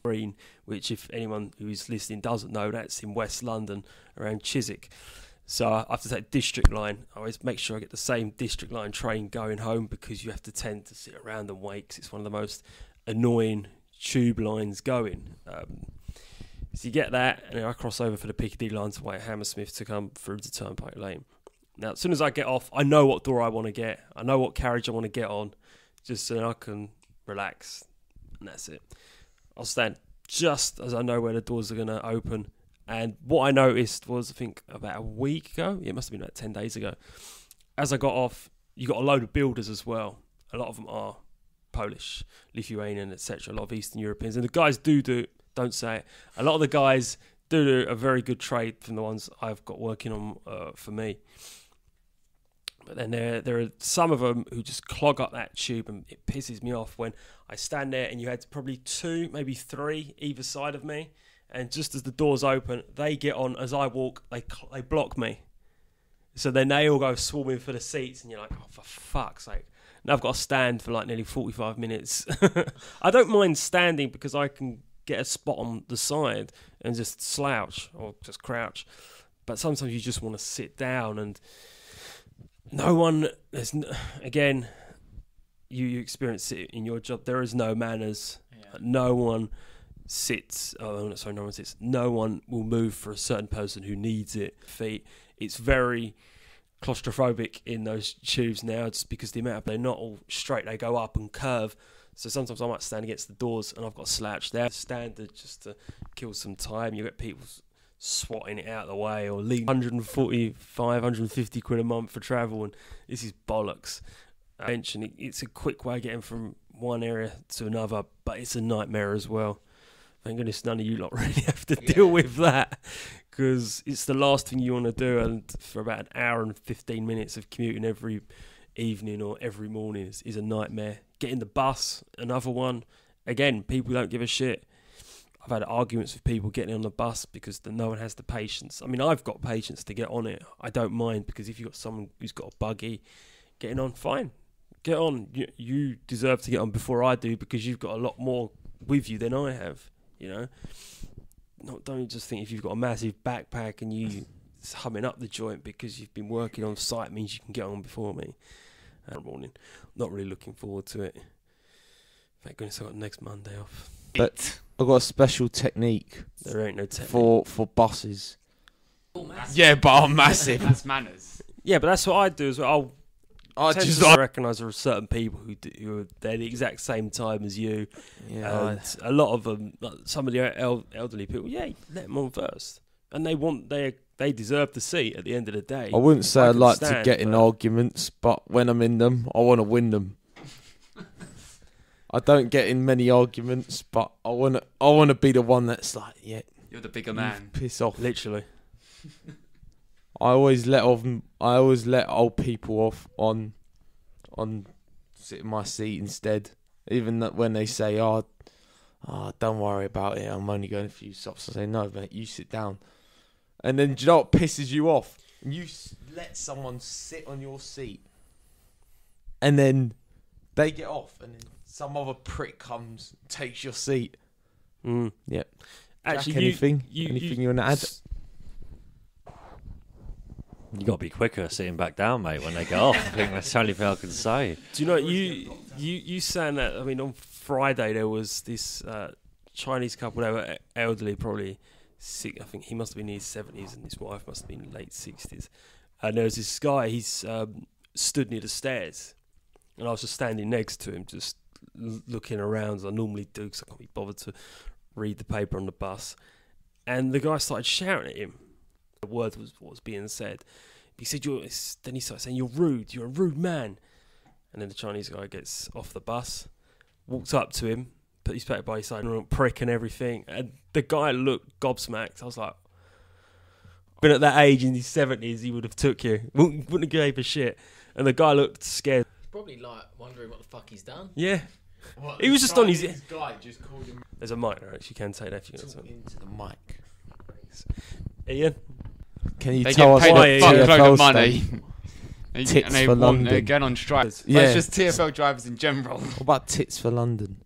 Green, which if anyone who's listening doesn't know, that's in West London around Chiswick. So I have to take District Line. I always make sure I get the same District Line train going home, because you have to tend to sit around and wait, 'cause it's one of the most annoying tube lines going. So you get that, and then I cross over for the Piccadilly line to wait at Hammersmith to come through to Turnpike Lane. Now, as soon as I get off, I know what door I want to get. I know what carriage I want to get on, just so I can relax, and that's it. I'll stand just as I know where the doors are going to open. And what I noticed was, I think about a week ago, it must have been about 10 days ago, as I got off, you got a load of builders as well. A lot of them are Polish, Lithuanian, etc. A lot of Eastern Europeans. And the guys don't say it, a lot of the guys do a very good trade from the ones I've got working on for me. But then there are some of them who just clog up that tube, and it pisses me off when I stand there and you had probably 2, maybe 3 either side of me, and just as the doors open, they get on. As I walk, they block me. So then they all go swarming for the seats, and you're like, oh, for fuck's sake. Now I've got to stand for like nearly 45 minutes. I don't mind standing because I can get a spot on the side and just slouch or just crouch. But sometimes you just want to sit down, and no one, again, you experience it in your job. There is no manners. Yeah. No one sits. No one will move for a certain person who needs it. Feet. It's very claustrophobic in those tubes now, just because they're not all straight. They go up and curve. So sometimes I might stand against the doors and I've got to slouch there, standard, just to kill some time. You get people swatting it out of the way, or leave 145, 150 quid a month for travel, and this is bollocks. I mentioned it's a quick way of getting from one area to another, but it's a nightmare as well. Thank goodness none of you lot really have to deal with that, because it's the last thing you want to do, and for about an hour and 15 minutes of commuting evening or every morning is a nightmare. Getting the bus, another one. Again, people don't give a shit. I've had arguments with people getting on the bus because no one has the patience. I mean, I've got patience to get on it. I don't mind, because if you've got someone who's got a buggy getting on, fine. Get on. You deserve to get on before I do, because you've got a lot more with you than I have, you know. Don't just think if you've got a massive backpack and you humming up the joint because you've been working on site means you can get on before me. Morning. Not really looking forward to it. Thank goodness I got next Monday off. But I've got a special technique There ain't no technique. for buses. Yeah, but I'm massive. That's manners. Yeah, but that's what I do as well. I tend just to recognise there are certain people who are there the exact same time as you. yeah. And a lot of them, like some of the elderly people, let them on first, and they deserve the seat at the end of the day. I wouldn't say I'd can like to stand, get in but- arguments, but when I'm in them, I want to win them. I don't get in many arguments, but I want to be the one that's like, yeah, You're the bigger you man. piss off. Literally. I always let old people off on sit in my seat instead. Even that when they say, "Oh, don't worry about it. I'm only going a few stops." I say, "No, mate, you sit down." And then, do you know what pisses you off? You let someone sit on your seat, and then they get off, and then some other prick comes, takes your seat. Mm. Yep. Actually, Jack, anything you you want to add? You got to be quicker sitting back down, mate, when they get off. I think that's the only thing I can say. Do you know you saying that? I mean, on Friday there was this Chinese couple. They were elderly, probably I think he must have been in his 70s and his wife must have been late 60s. And there was this guy. He's stood near the stairs, and I was just standing next to him, just looking around as I normally do, because I can't be bothered to read the paper on the bus. And the guy started shouting at him. The word was what was being said. He said, then he started saying, "You're rude. You're a rude man." And then the Chinese guy gets off the bus, walks up to him, put his back by his side, and prick and everything. And the guy looked gobsmacked. I was like, been at that age in his 70s, he would have took you. Wouldn't have gave a shit. And the guy looked scared. Probably like wondering what the fuck he's done. Yeah. He was just on his... guy just called him. There's a mic, right? You can take that if you Talk want to. into the mic. Ian? Can you They tell get us paid what a TFL fuckload of stand? money. Tits and they for want London. again on strike. But Yeah. it's just TFL drivers in general. What about tits for London?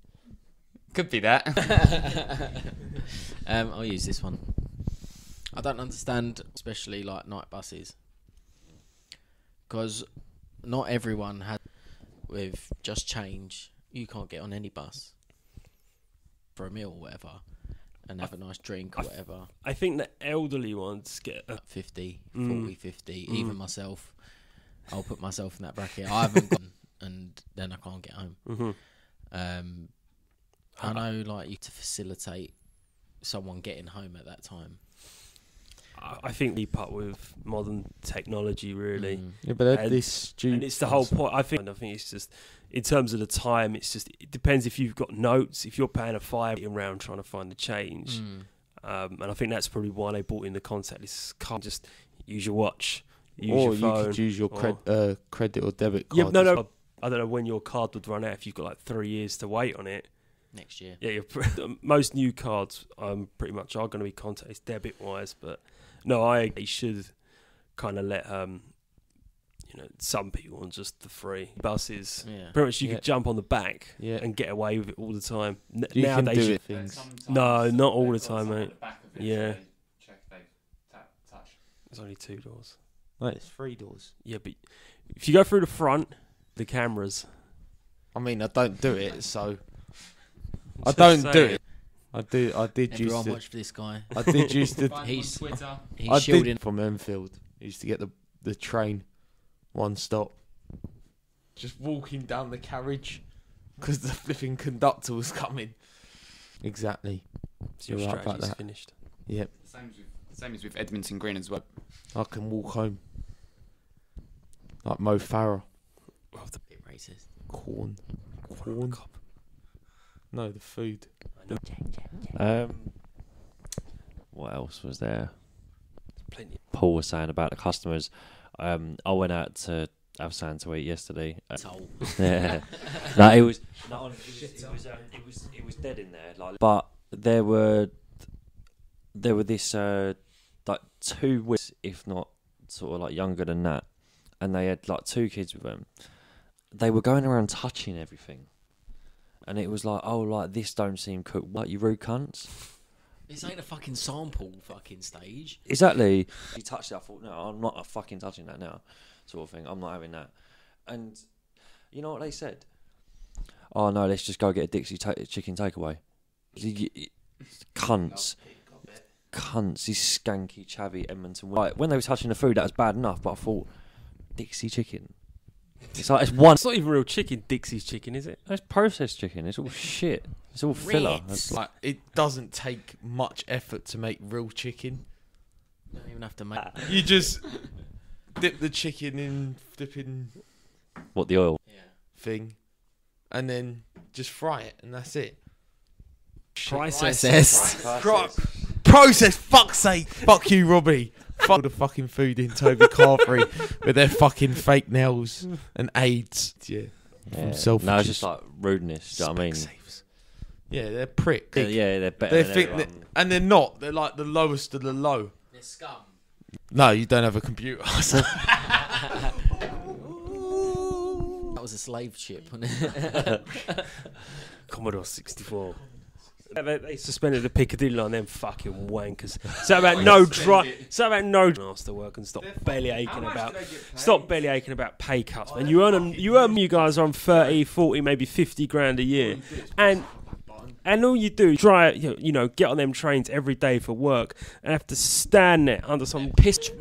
Could be that. I'll use this one. I don't understand, especially like night buses, because not everyone has. With just change, you can't get on any bus for a meal or whatever, and have a nice drink or whatever. I think the elderly ones get... 50, Mm. 40, 50. Even myself, I'll put myself in that bracket. I haven't gone, and then I can't get home. Mm-hmm. I know, like, you to facilitate someone getting home at that time. I think we keep up with modern technology, really. Yeah, but And- this stupid. And it's the whole point. I think it's just, in terms of the time, it depends if you've got notes. If you're paying a $5 around trying to find the change, and I think that's probably why they brought in the contactless card. Just use your watch, use Or your you phone. could use your credit or debit card. Yeah, no. I don't know when your card would run out. If you've got like 3 years to wait on it. Next year. Yeah, most new cards pretty much are going to be contactless debit wise, but no, I should kind of let some people on just the free buses. Yeah. Pretty much you Yeah. could jump on the back Yeah. and get away with it all the time. You can Nowadays, do you- it things. No, not all the time, mate. Yeah. There's only 2 doors. No, it's 3 doors. Yeah, but if you go through the front, the cameras. I mean, I don't do it, so I Just don't do saying. it. I did Everyone used to. watch for this guy. I did used to. He's Twitter. he's I shielding. did from Enfield. I used to get the train, one stop. Just walking down the carriage because the flipping conductor was coming. Exactly. So your You're right about strategy's that. finished. Yep. Same as with Edmonton Green as well. I can walk home. Like Mo Farah. Bit racist. Corn. No, the food. What else was there? Plenty. Paul was saying about the customers. I went out to have something to eat yesterday. Toll. Yeah. No, it was it was dead in there. Like, but there were this like 2 weeks, if not sort of like younger than that, and they had like 2 kids with them. They were going around touching everything, and it was like, oh, like this don't seem cooked. What, you rude cunts? This ain't a fucking sample fucking stage. Exactly. He touched it. I thought, no, I'm not fucking touching that now, sort of thing. I'm not having that. And you know what they said? Oh no, let's just go get a Dixie chicken takeaway. Cunts, these skanky, chavvy Edmonton. Like, when they were touching the food, that was bad enough. But I thought, Dixie chicken. It's like It's not even real chicken. Dixie's chicken, is it? It's processed chicken. It's all shit. It's all filler. It's Like, it doesn't take much effort to make real chicken. You don't even have to make. You just dip the chicken in dipping what, the oil? Yeah. thing, and then just fry it, and that's it. Processed. Process, fuck's sake. Fuck you, Robbie. Fuck all the fucking food in Toby Carvery with their fucking fake nails and AIDS. Yeah. Yeah. Selfridges. No, it's just like rudeness. Do you know what I mean? Specsavers. Yeah, they're pricks. Yeah, they're better They than think everyone. and they're not. They're like the lowest of the low. They're scum. No, you don't have a computer. That was a slave ship, wasn't it? Commodore 64. They suspended the Piccadilly line, them fucking wankers. So about no ask to work and stop belly aching about pay cuts, man. You guys are on 30, 40, maybe 50 grand a year, and all you do is try, get on them trains every day for work and have to stand there under some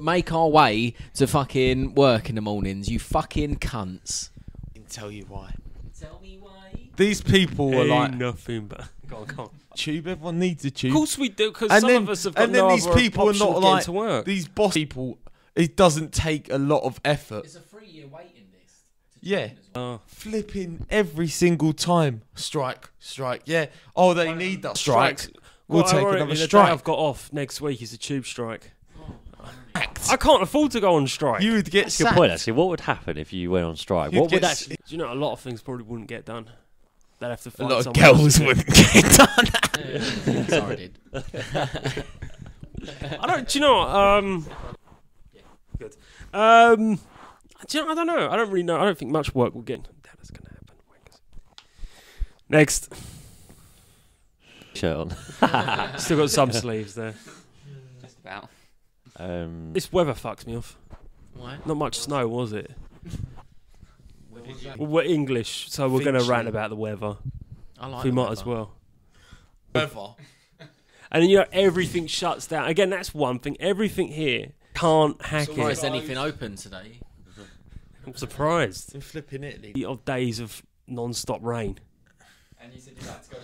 Make our way to fucking work in the mornings, you fucking cunts. I can tell you why. Tell me why. These people are like nothing but go on. tube. Everyone needs a tube. Of course we do, because And some then- of us have got and then no these other people are option not of getting like- to work. These boss people. It doesn't take a lot of effort. It's a 3-year waiting list. Yeah. Oh. Flipping every single time. Strike. Yeah. Oh, they need that strike. We'll take ironically, another the day strike. I've got off next week is a tube strike. I can't afford to go on strike. You would get That's a good sacked. point, actually. What would happen if you went on strike? You'd What would get actually... Do you know, a lot of things probably wouldn't get done. They'd have to A find lot of someone else girls to do it. wouldn't get done. Sorry, I did. I don't. Do you know what? Good. Do you know? I don't know. I don't really know. I don't think much work will get. That's gonna happen. Wankers. Next. Shirt on. Still got some sleeves there. Just about. This weather fucks me off. Why? Not much snow, was it? Well, we're English, so we're going to rant about the weather. I like We the might weather. as well. Weather. And then, everything shuts down. Again, that's one thing. Everything here can't hack Or is it. anything open today? I'm surprised. In flipping Italy. The odd days of non-stop rain. And you said you had to go.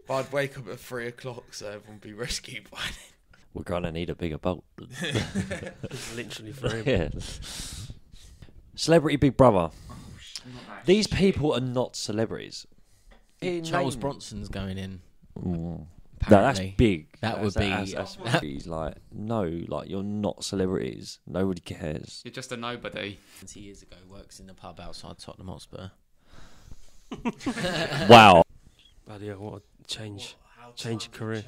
I'd wake up at 3 o'clock so everyone be rescued by then. We're going to need a bigger boat. It's literally for him. Yeah. Celebrity Big Brother. These people are not celebrities. Charles Bronson's going in. No, that's Apparently. big. That would be- That's he's like, no, like, you're not celebrities. Nobody cares. You're just a nobody. 20 years ago, works in the pub outside Tottenham Hotspur. Wow. Bloody hell, what a change. Change your career.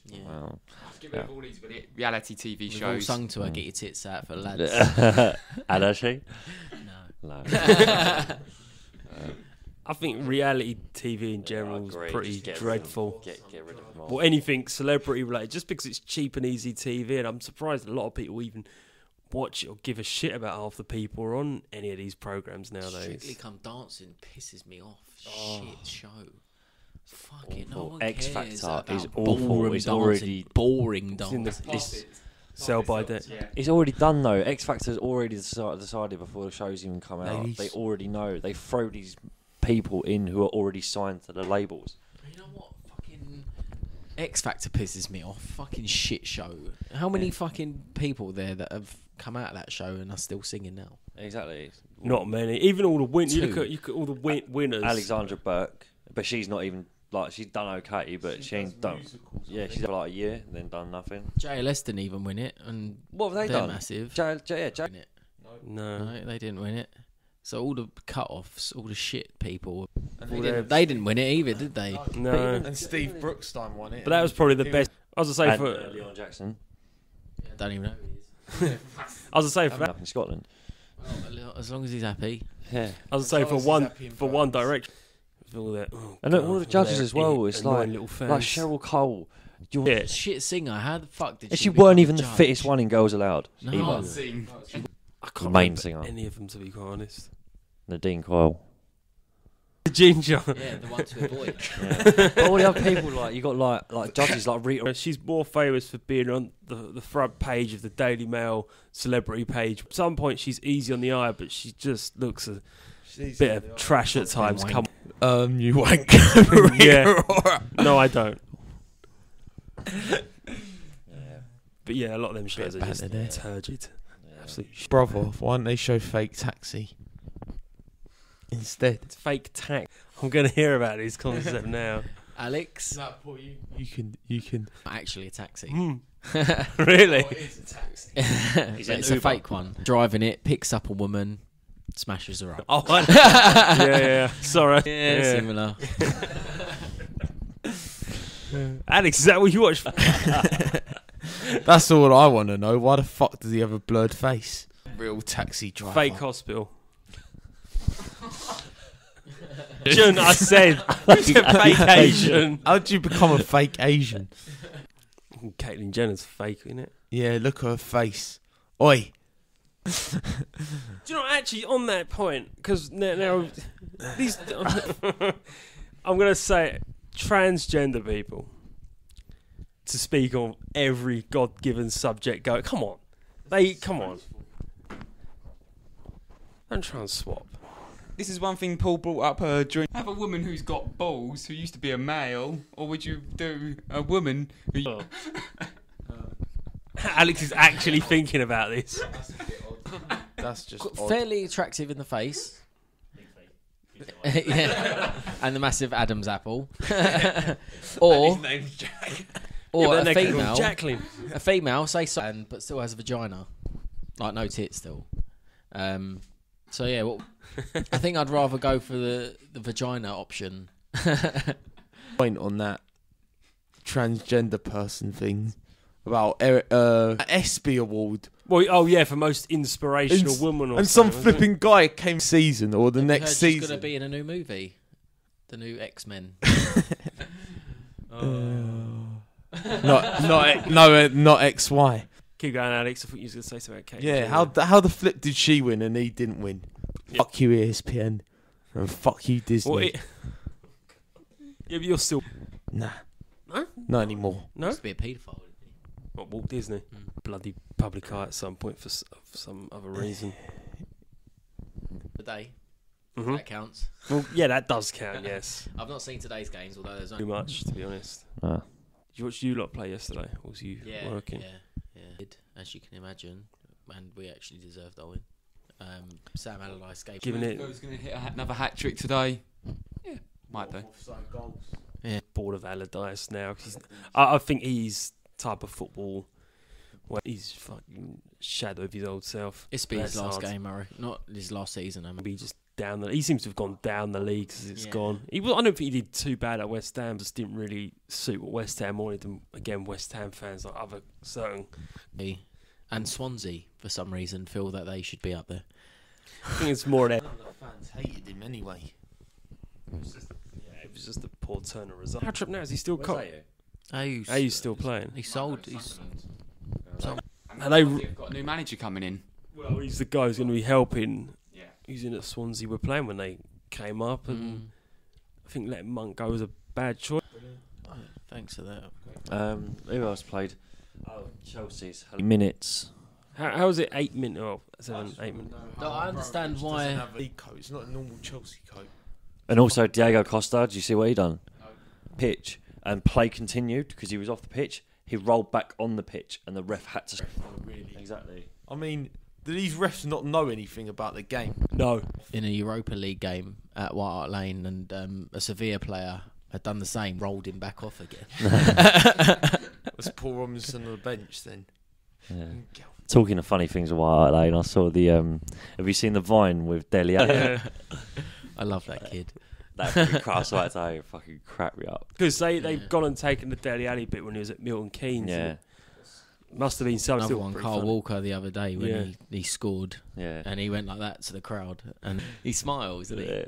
Yeah. Wow. Get rid of all these reality TV We've all shows. sung to her, get your tits out for the lads. And actually? No. No. I think reality TV in general is agree. pretty Just get rid of dreadful. Get rid of them all. Or anything celebrity related, just because it's cheap and easy TV. And I'm surprised a lot of people even watch it or give a shit about half the people who are on any of these programs nowadays. Strictly Come Dancing pisses me off. Shit show. Fucking no Awful. one X cares Factor about is awful. ballroom It's dancing. already- boring It's in the dancing. sell by date. Yeah. It's already done though. X Factor's already decided before the shows even come out. Ladies. They already know. They throw these people in who are already signed to the labels. You know what? Fucking X Factor pisses me off. Fucking shit show. How many fucking people there that have come out of that show and are still singing now? Exactly. Not many. Even all the winners. You Two. look at all the winners. Alexandra Burke, but she's not even like she's done okay, but she ain't done. Yeah, she's had like a year, and then done nothing. JLS didn't even win it, and What have they they're done? massive. Yeah, Win it. No. No, they didn't win it. So all the cut-offs, all the shit people, And they didn't win it either, did they? No. And Steve Brookstein won it. But that was probably the He best. I was gonna say for. Leon Jackson I don't even know who he is. I was gonna say for. up in Scotland. Well, as long as he's happy. Yeah, I was gonna say for Charles is one happy in for One Burns. Direction. With all that. Oh, and look, God, all the judges their as well. It's annoying like little fans. like Cheryl Cole. Yeah. Shit singer. How the fuck did And she? she become weren't a even the judge? fittest one in Girls Aloud. No. Either. Sing. I can't Main remember singer. any of them, to be quite honest. Nadine Coyle. The Ginger. Yeah, the one to avoid. Yeah. But all the other people, like you got like judges like Rita. She's more famous for being on the front page of the Daily Mail celebrity page. At some point, she's easy on the eye, but she just looks a bit of trash at times. wank. Come, You wank. Yeah. No, I don't. Yeah. But yeah, a lot of them shows are Bit just banter there. turgid. Absolutely shit. Brother, why don't they show Fake Taxi instead? It's fake tax. I'm going to hear about this concept now. Alex, You can. actually a taxi. Really? It's a fake one. Driving it, picks up a woman, smashes her up. Oh, yeah. Sorry. Yeah, similar. Alex, is that what you watch? That's all I want to know. Why the fuck does he have a blurred face? Real taxi driver. Fake hospital. Jun, I said. He's a fake Asian. How'd you become a fake Asian? Caitlyn Jenner's fake, isn't it? Yeah, look at her face. Oi. Do you know, actually, on that point, because now these, I'm going to say transgender people, to speak on every God-given subject, go, come on. Come on. Don't try and swap. This is one thing Paul brought up during. Have a woman who's got balls who used to be a male, or would you do a woman who? Alex is actually thinking about this. That's just odd. Fairly attractive in the face. Yeah. And the massive Adam's apple. Or name's Jack. or Yeah, a but then they call him female. Jacqueline. A female, say so, but still has a vagina, like no tits still. So yeah, well, I think I'd rather go for the vagina option. Point on that transgender person thing about ESPY award Well, oh yeah, for most inspirational woman or and some something, wasn't it? flipping guy came season or the Have you next heard she's season. going to be in a new movie, the new X-Men. Not XY. Keep going, Alex. I thought you was going to say something about Kate. Yeah, how the flip did she win and he didn't win? Yeah. Fuck you ESPN and fuck you Disney. Well, yeah, but you're still... Nah, No? not anymore. No? Used to be a paedophile. What, Walt Disney? Bloody public eye at some point for some other reason. The day. Mhm. That counts. Well, yeah, that does count, yes. I've not seen today's games, although there's Too only much, to be honest. Ah. Did you watch you lot play yesterday? Or was you yeah, working? Yeah. Did, as you can imagine, and we actually deserved our win. Sam Allardyce gave Giving it Who's going to hit another hat trick today? Yeah, might do. bored of Allardyce now. 'Cause I think he's type of football where he's fucking shadow of his old self. It's been his That's last hard. game, Murray. Not his last season. I mean. Maybe just down the. He seems to have gone down the league as it's Yeah. gone. I don't think he did too bad at West Ham. Just didn't really suit what West Ham wanted. And again, West Ham fans like other certain. And Swansea, for some reason, feel that they should be up there. I think it's more that. Fans hated him anyway. It was just a poor turn of result. How trip now? Is he still caught? Ayu's Are you still playing? He sold. He's And they. They've got a new manager coming in. Well, he's the guy who's going to be helping. Yeah. He's in at Swansea. Were playing when they came up, and I think letting Monk go was a bad choice. Thanks for that. Who else played? Oh, Chelsea's minutes. How was it? 8 minutes? Oh, 7, 8 minutes. No, I understand why. League coat. It's not a normal Chelsea coat. And also Diego Costa. Did you see what he done? Pitch and play continued because he was off the pitch. He rolled back on the pitch, and the ref had to. Really? Exactly. I mean, do these refs not know anything about the game? No. In a Europa League game at White Hart Lane, and a Sevilla player had done the same, rolled him back off again. Was Paul Robinson on the bench then? Yeah. Talking of funny things a while Lane, I saw the. Have you seen the Vine with Dele Alli? I love that kid. That fucking crap, so I had to fucking crap me up. Because they've gone and taken the Dele Alli bit when he was at Milton Keynes. Yeah, Must have been something. Another one, Carl Walker, the other day when he scored, yeah. and he went like that to the crowd, and he smiles, doesn't he? Yeah.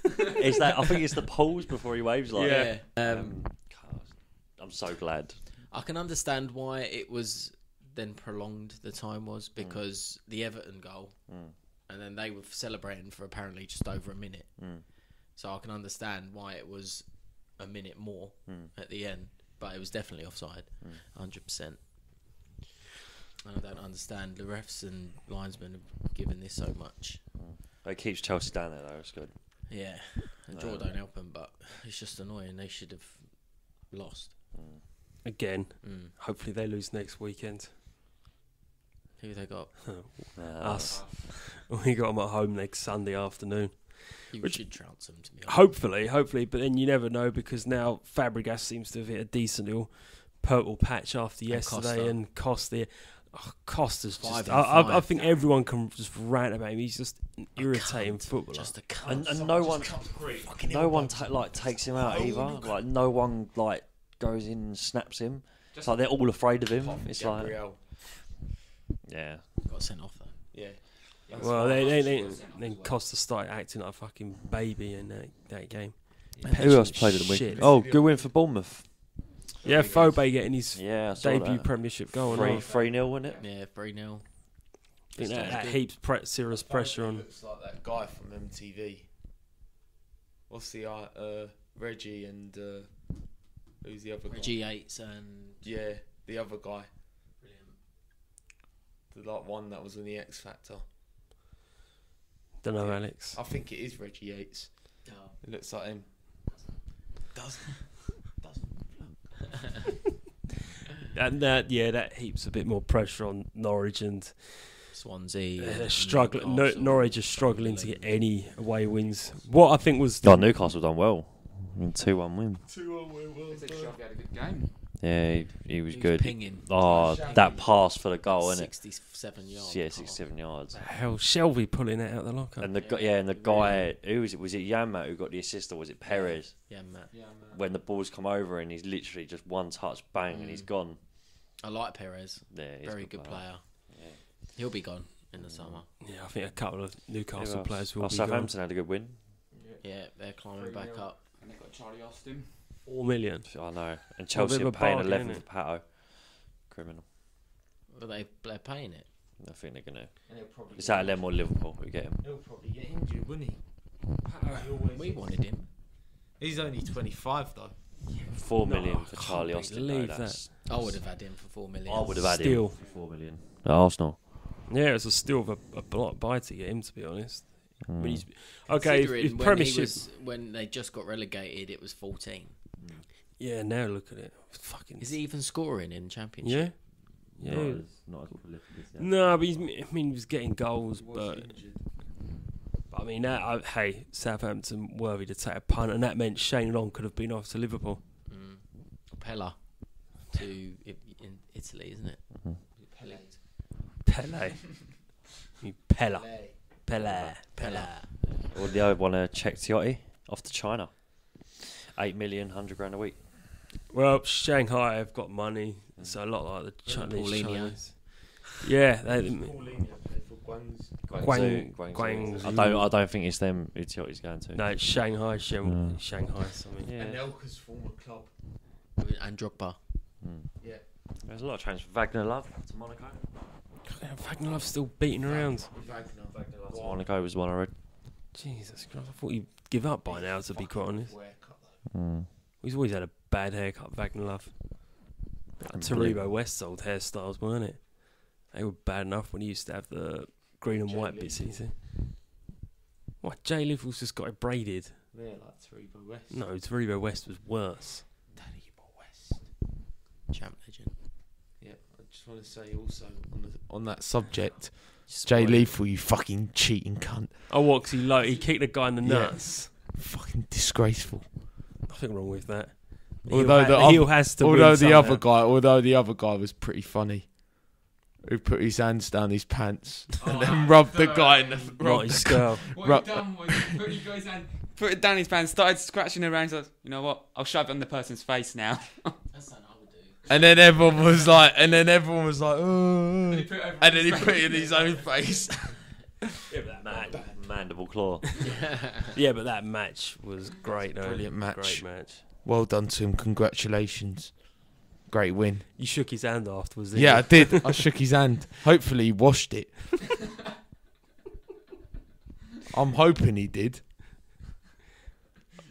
It's that. I think it's the pause before he waves like. Yeah. I'm so glad. I can understand why it was then prolonged. The time was because the Everton goal, and then they were celebrating for apparently just over a minute. So I can understand why it was a minute more at the end, but it was definitely offside, 100%. And I don't understand the refs and linesmen have given this so much. It keeps Chelsea down there though. It's good. Yeah, the draw don't help them, but it's just annoying. They should have lost. Again. Hopefully they lose next weekend. Who they got? Us. We got them at home next Sunday afternoon. You should trounce them, to be honest. Hopefully, but then you never know because now Fabregas seems to have hit a decent little purple patch after yesterday, and Costa. Costa's just. I think everyone can just rant about him. He's just an irritating footballer. Just a cunt. And no one takes him out either. Like no one goes in and snaps him. It's like they're all afraid of him. It's Gabriel. yeah. Got sent off though. Yeah. Well, then Costa started acting like a fucking baby in that game. Who else played at the weekend? Oh, good win for Bournemouth. Yeah, Fobe getting his I saw debut that. Premiership goal. 3-0, wasn't it? Yeah, 3-0. I think that heaps serious pressure on. Looks like that guy from MTV. What's the Reggie and who's the other guy? Reggie Yates and Yeah, the other guy. brilliant. The one that was on the X Factor. Don't know, Alex. I think it is Reggie Yates. It looks like him. And that heaps a bit more pressure on Norwich and Swansea. they're struggling. Norwich are struggling to get any away wins. What I think was Newcastle done well. 2-1 win. 2-1 win. Well, Shelby had a good game. Yeah, he was He good. pinging. Oh, that pass for the goal, isn't it? 67 yards. Yeah, 67 yards. hell Shelby pulling it out of the locker. And the guy, who was it? Was it Yanmat who got the assist, or was it Perez? Yeah, Matt. When the ball's come over and he's literally just one touch, bang, and he's gone. I like Perez. Yeah, he's Very good player. Yeah. He'll be gone in the summer. Yeah, I think a couple of Newcastle Who else? players will be Southampton had a good win. Yeah, they're climbing back up. And they got Charlie Austin. 4 million. I know. And bit Chelsea of are a paying bargain, 11 innit? for Pato. Criminal. But they're paying it. I think they're gonna. And he'll probably It's out of them or Liverpool who get him. He'll probably get injured, wouldn't he? We wanted him. He's only 25 though. 4 million I for can't Charlie Austin. believe though, that's- I would have had him for 4 million. I would have had Still. him for 4 million. At Arsenal. Yeah, it's a still of a block buy to get him, to be honest. I mean, he's, okay, Considering if when Premiership. when they just got relegated, it was 14. Yeah, now look at it. Fucking. Is he even scoring in Championship? Yeah. Yeah. Not as prolific as that. No, but he was getting goals, but I mean, hey, Southampton worthy to take a punt, and that meant Shane Long could have been off to Liverpool. Pella to in Italy, isn't it? Pele. Pele. Or the other one, Czech Tiotti, off to China. 8 million, 100 grand a week. Well, Shanghai have got money, so a lot like the Chinese. Paulinho. Yeah, Paulinho played for Guangzhou. I don't think it's them who Tiotti's going to. No, it's Shanghai, Shanghai something. Yeah. Anelka's former club. And Drogba. Yeah. There's a lot of transfer. Wagner Love to Monaco. Wagner's still beating around. To Monaco was one I read. Jesus Christ, I thought he'd give up by now, to be quite honest. Haircut, though. He's always had a bad haircut, Wagner Love. Taribo West's old hairstyles, weren't it? They were bad enough when he used to have the green and white bits. What, Jay Little's just got it braided? Yeah, like Taribo West. No, Taribo West was worse. Taribo West. Champ legend. Yeah, I just want to say also on that subject, Jay Lethal, you fucking cheating cunt. Oh, what? 'Cause he kicked a guy in the nuts. Fucking disgraceful. nothing wrong with that. Although the heel has to win although the other guy was pretty funny. Who put his hands down his pants and then rubbed the guy in the Not his skull. What he done was he put his guy's hand, put it down his pants, started scratching around. So you know what? I'll shove it on the person's face now. That's something I would do. And then everyone was like, oh. He put it over And then he his put it face. in his own face. Mandible claw. Yeah, but that match was great. Though. Brilliant match. Great match. Well done to him. Congratulations. Great win. You shook his hand afterwards, didn't Yeah, you? I did. I shook his hand. Hopefully he washed it. I'm hoping he did.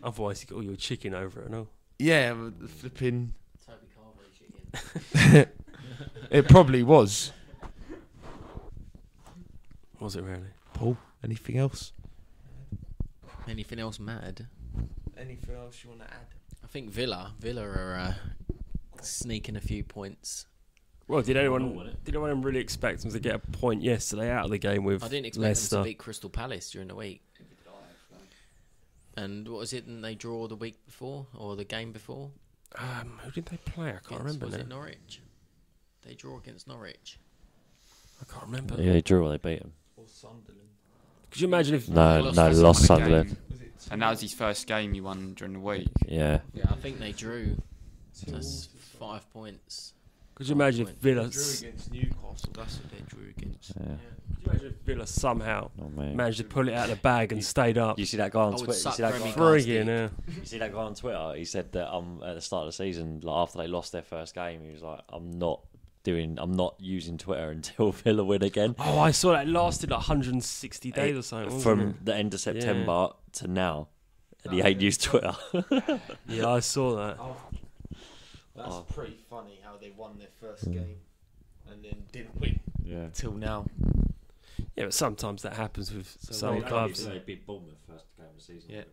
Otherwise, you got all your chicken over it and all. Yeah, but the flipping... Toby Carvery chicken. It probably was. Was it really? Paul, anything else? Anything else mad? Anything else you want to add? I think Villa are sneaking a few points. Well, did anyone really expect them to get a point yesterday out of the game with I didn't expect Leicester? them to beat Crystal Palace during the week. And what was it? Didn't they draw the week before or the game before? Who did they play? I can't remember Was now. it Norwich? They draw against Norwich. I can't remember. Yeah, they drew or they beat him. Or Sunderland. Could you imagine if No, lost Sunderland. And that was his first game he won during the week. Yeah. Yeah, I think they drew. So that's 5 points. Could you imagine if Villa? Drew against Newcastle. That's what they drew against. Yeah. Could you imagine if Villa somehow Oh, mate. managed to pull it out of the bag and stayed up? You see that guy on I would Twitter? suck You see that Remy guy, Gardner. Friggin', yeah. you see that guy on Twitter? He said that at the start of the season, like after they lost their first game, he was like, I'm not using Twitter until Villa win again. Oh, I saw that. It lasted like 160 days or something. wasn't From it? the end of September to now. And he ain't used Twitter. Yeah, I saw that. That's pretty funny how they won their first game and then didn't win Yeah. till now. Yeah, but sometimes that happens with So some wait, clubs. They beat Bournemouth first game of the season. Yeah.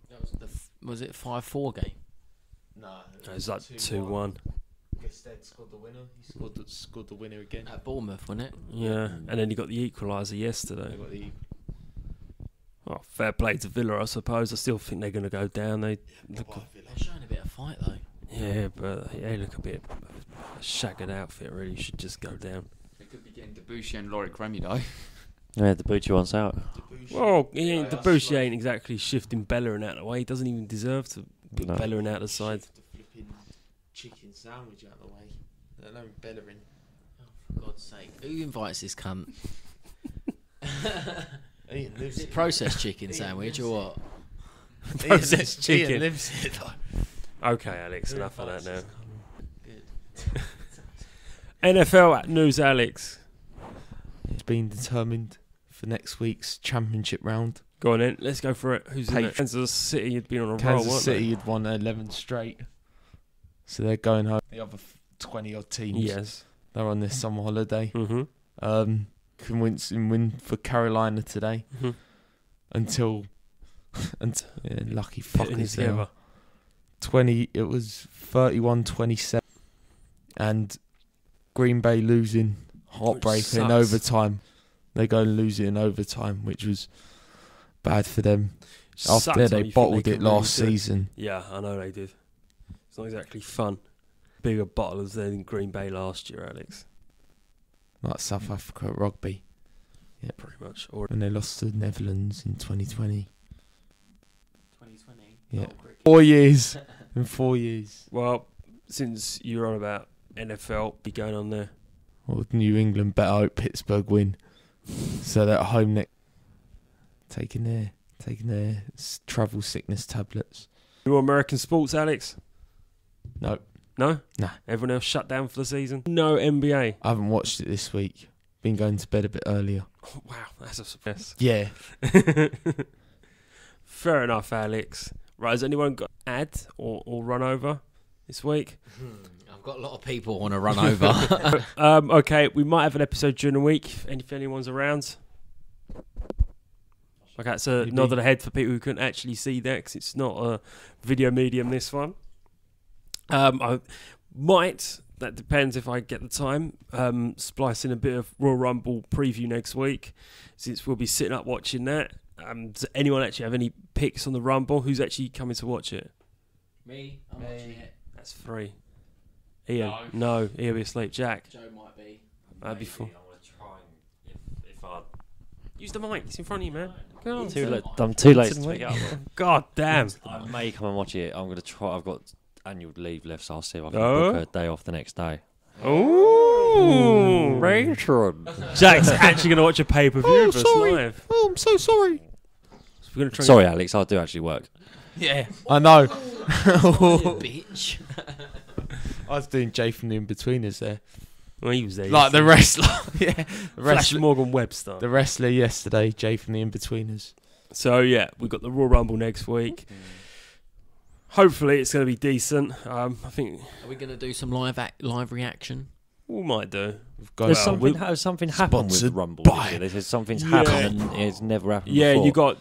That was was it 5-4 game? No, It was like 2-1. Gestead scored the winner. He scored the winner again. At Bournemouth, wasn't it? Yeah, and then you got the equaliser yesterday. They got the Oh, fair play to Villa, I suppose. I still think they're going to go down. They look, They're showing a bit of fight though. yeah, but they look a bit a shagged outfit. Really, should just go down. They could be getting Debussy and Lorik Remy though. Yeah, the Bucci one's out. Well, Yeah, the that's Debussy right. ain't exactly shifting Bellerin out of the way. He doesn't even deserve to pick No. Bellerin out of the side. Shift the flipping chicken sandwich out of the way. Let alone Bellerin. For God's sake, who invites this cunt? Ian lives Is it here. processed chicken sandwich or what? Processed Ian chicken. lives here though. Okay, Alex, enough of that now. Good. NFL news, Alex. It's been determined for next week's championship round. Go on in. Let's go for it. Who's in it? Patriots. Kansas City had been on a roll, Kansas weren't City had won 11 straight, so they're going home. The other 20 odd they? teams, Yes. they're on their summer holiday. Mm-hmm. Convincing win for Carolina today Mm-hmm. until yeah, lucky Putting it fuckers there. together. 20. It was 31-27, and Green Bay losing heartbreaker in sucks. overtime. They go and lose it in overtime, which was bad for them. Sucks After when they you think bottled they it can really last do it. season. Yeah, I know they did. It's not exactly fun. Bigger bottlers than Green Bay last year, Alex. Like South Africa at rugby, Pretty much. Or when they lost to the Netherlands in 2020. 2020. Yeah. Oh, cricket. 4 years. In 4 years. well, since you're on about NFL, be going on there. Well, New England better hope Pittsburgh win. So they're at home next. Taking their travel sickness tablets. You want American sports, Alex? No, No? Nah. Everyone else shut down for the season? No NBA. I haven't watched it this week. Been going to bed a bit earlier. Oh, wow, that's a surprise. Yeah. Fair enough, Alex. Right, has anyone got ad or run over this week? I've got a lot of people want to run over. Okay, we might have an episode during the week if anyone's around. Okay, that's a Maybe. nod of the head for people who couldn't actually see that because it's not a video medium, this one. I might, that depends if I get the time, splice in a bit of Royal Rumble preview next week since we'll be sitting up watching that. Does anyone actually have any picks on the Rumble? Who's actually coming to watch it? Me? I'm watching it. That's 3. Ian? No. He'll be asleep. Jack? Joe might be. That'd be 4. I'm gonna try and if I. Use the mic. It's in front of you, man. Go on. I'm too late to pick it up. God damn. I may come and watch it. I'm gonna try. I've got annual leave left, so I'll see if I can Oh. book a day off the next day. Ooh. Jack's actually going to watch a pay-per-view of us live. Oh, I'm so sorry. So we're gonna try Sorry, Alex. I do actually work. Yeah, I know. Bitch. I was doing Jay from the In-Betweeners there. Well, he was there. Like the wrestler. Yeah. The Flash wrestler, Morgan Webster. the wrestler yesterday, Jay from the In-Betweeners. So, yeah, we've got the Royal Rumble next week. Hopefully it's going to be decent. I think Are we going to do some live reaction? we might do. We've got There's our- something. Has something happened with Sponsored Rumble? by- This year? There's something's Yeah. happened and it's never happened Yeah, before. you got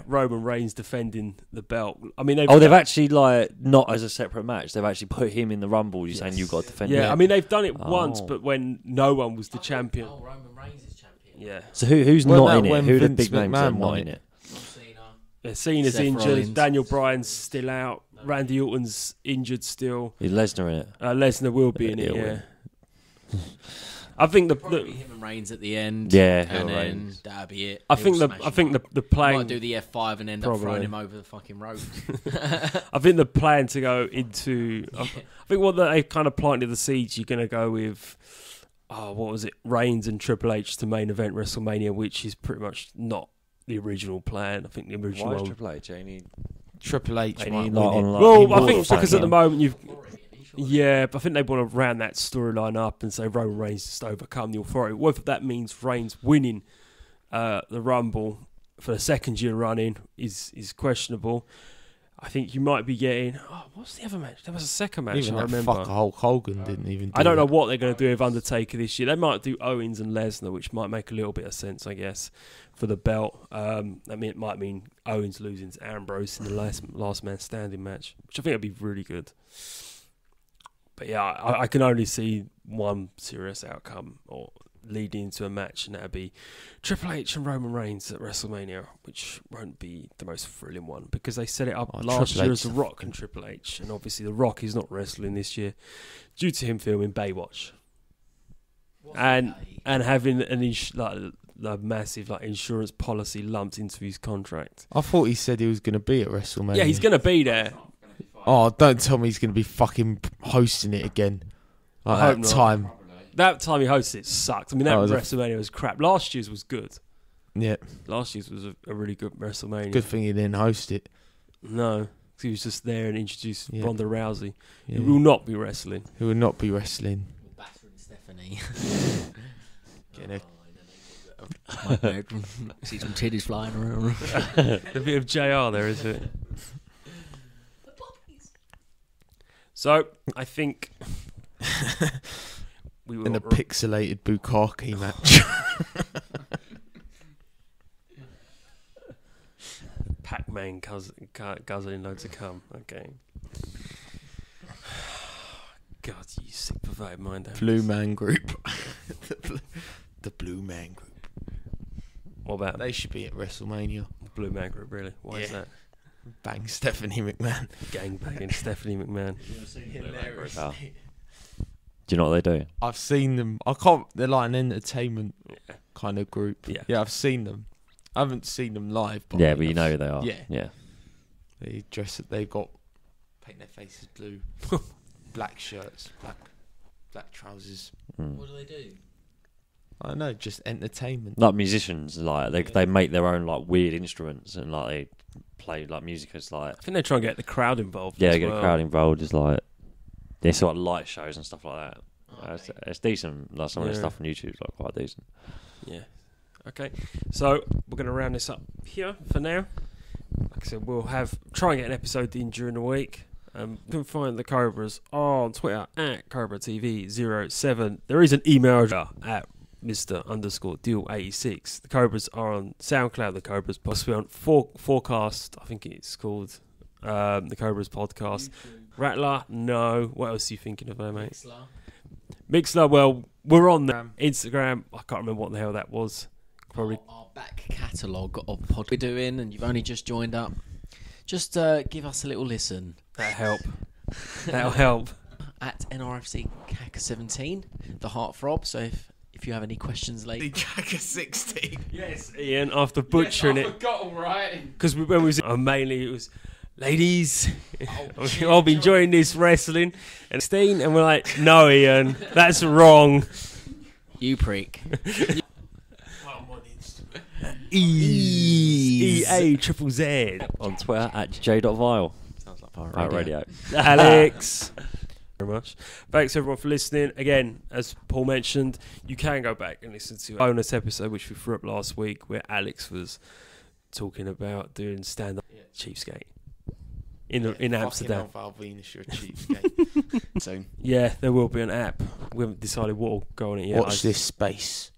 Roman Reigns defending the belt. I mean, they've actually not as a separate match. They've actually put him in the Rumble. You're saying you've got to defend him. I mean they've done it Oh. once, but when no one was the champion. Oh, Roman Reigns is champion. Yeah, So who's Well, not no, in it? when Who are the Vince big names that are McMahon not won in it. it? Cena's Seth injured. Rollins. Daniel Bryan's still out. Randy Orton's injured still. Is Lesnar in it? Lesnar will be in it. He'll Yeah, win. I think Probably him and Reigns at the end. Yeah, and then Reigns. that'll be it. I think He'll the smash I think him up. the plan. Might do the F5 and end up Probably. throwing him over the fucking rope. I think the plan to go into. I think what they've kind of planted the seeds. You're going to go with. Oh, what was it? Reigns and Triple H to main event WrestleMania, which is pretty much not the original plan. I think the original Why is one. Triple H? Ain't he Triple H ain't might he win not it. on, like, Well, he I more think fun, because at the yeah. moment you've. Yeah, but I think they want to round that storyline up and say Roman Reigns just overcome the authority. Whether that means Reigns winning the Rumble for the second year running is questionable. I think you might be getting. Oh, what's the other match? There was a second match. Even I that remember. fucker Hulk Hogan didn't even do I don't know it. what they're going to do with Undertaker this year. They might do Owens and Lesnar, which might make a little bit of sense, I guess, for the belt. I mean, it might mean Owens losing to Ambrose in the last man standing match, which I think would be really good. But yeah, I can only see one serious outcome or leading into a match, and that'd be Triple H and Roman Reigns at WrestleMania, which won't be the most thrilling one because they set it up last Triple year H as The Rock and Triple H, and obviously The Rock is not wrestling this year due to him filming Baywatch and having an a massive insurance policy lumped into his contract. I thought he said he was going to be at WrestleMania. Yeah, he's going to be there. Oh, don't tell me he's going to be fucking hosting it again. Like I hope that not. time. That time he hosted it sucked. I mean, that Oh, was it? WrestleMania was crap. Last year's was good. Yeah, Last year's was a really good WrestleMania. good thing he didn't host it. No, 'cause he was just there and introduced Yeah. Ronda Rousey, Yeah. who will not be wrestling. Who will not be wrestling. Battering Stephanie. Getting See some titties flying around. A bit of JR there, is it? So, I think we will. in a pixelated Bukkake match. Pac-Man guzzling loads of cum. Okay. God, you sick perverted mind. Blue Man Group. The Blue Man Group. What about They should be at WrestleMania. the Blue Man Group? Really? Why is Yeah. that? Bang Stephanie McMahon. Gangbanging Stephanie McMahon. Hilarious. Oh. Do you know what they do? I've seen them. I can't. They're like an entertainment Yeah. kind of group. Yeah. I've seen them. I haven't seen them live. But Yeah, but you know who they are. Yeah. Yeah. They dress. They've got paint their faces blue, black shirts, black trousers. Mm. What do they do? I don't know, just entertainment. Like musicians, they make their own weird instruments and they play music. It's I think they try and get the crowd involved. yeah, as get well. a crowd involved. It's they sort of light shows and stuff like that. It's decent. Like some of the Yeah. stuff on YouTube is quite decent. Yeah. Okay. So we're going to round this up here for now. Like I said, we'll try and get an episode in during the week. You can find the Cobras on Twitter at CobraTV07. There is an email address at Mr_Deal86. The Cobras are on Soundcloud. The Cobras possibly on Forecast. I think it's called the Cobras podcast. Rattler, no. What else are you thinking of there, mate? Mixcloud. Well, we're on the Instagram. I can't remember what the hell that was. Probably. Our back catalogue of pod we're doing, and you've only just joined up. Just give us a little listen. That'll help. That'll help. At NRFC CACA 17, the Heartthrob. So if you have any questions The later, Jagger 16. Yes, Ian, after butchering yes, I it. forgot all right. Because when we was mainly it was, ladies, I'll be enjoying this wrestling. And Steen, and we're like, no, Ian, that's wrong. you prick. EA On Twitter at j.vile. Sounds like Pirate Pirate Radio. Radio. Alex. Very much. Thanks everyone for listening. Again, as Paul mentioned, you can go back and listen to a bonus episode which we threw up last week where Alex was talking about doing stand-up cheapskate in Amsterdam. Val Venus, you're a cheapskate. Soon. Yeah, there will be an app. We haven't decided what will go on it yet. Watch this space.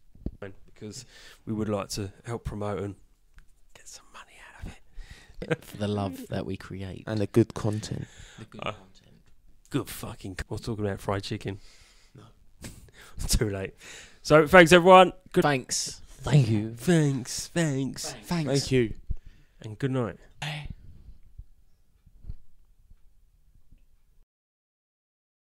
Because we would like to help promote and get some money out of it. For the love that we create. And the good content. The good Oh. content. Good fucking. We're talking about fried chicken. No, too late. So thanks everyone. Good. Thanks. Thank you. Thanks. Thank you. And good night.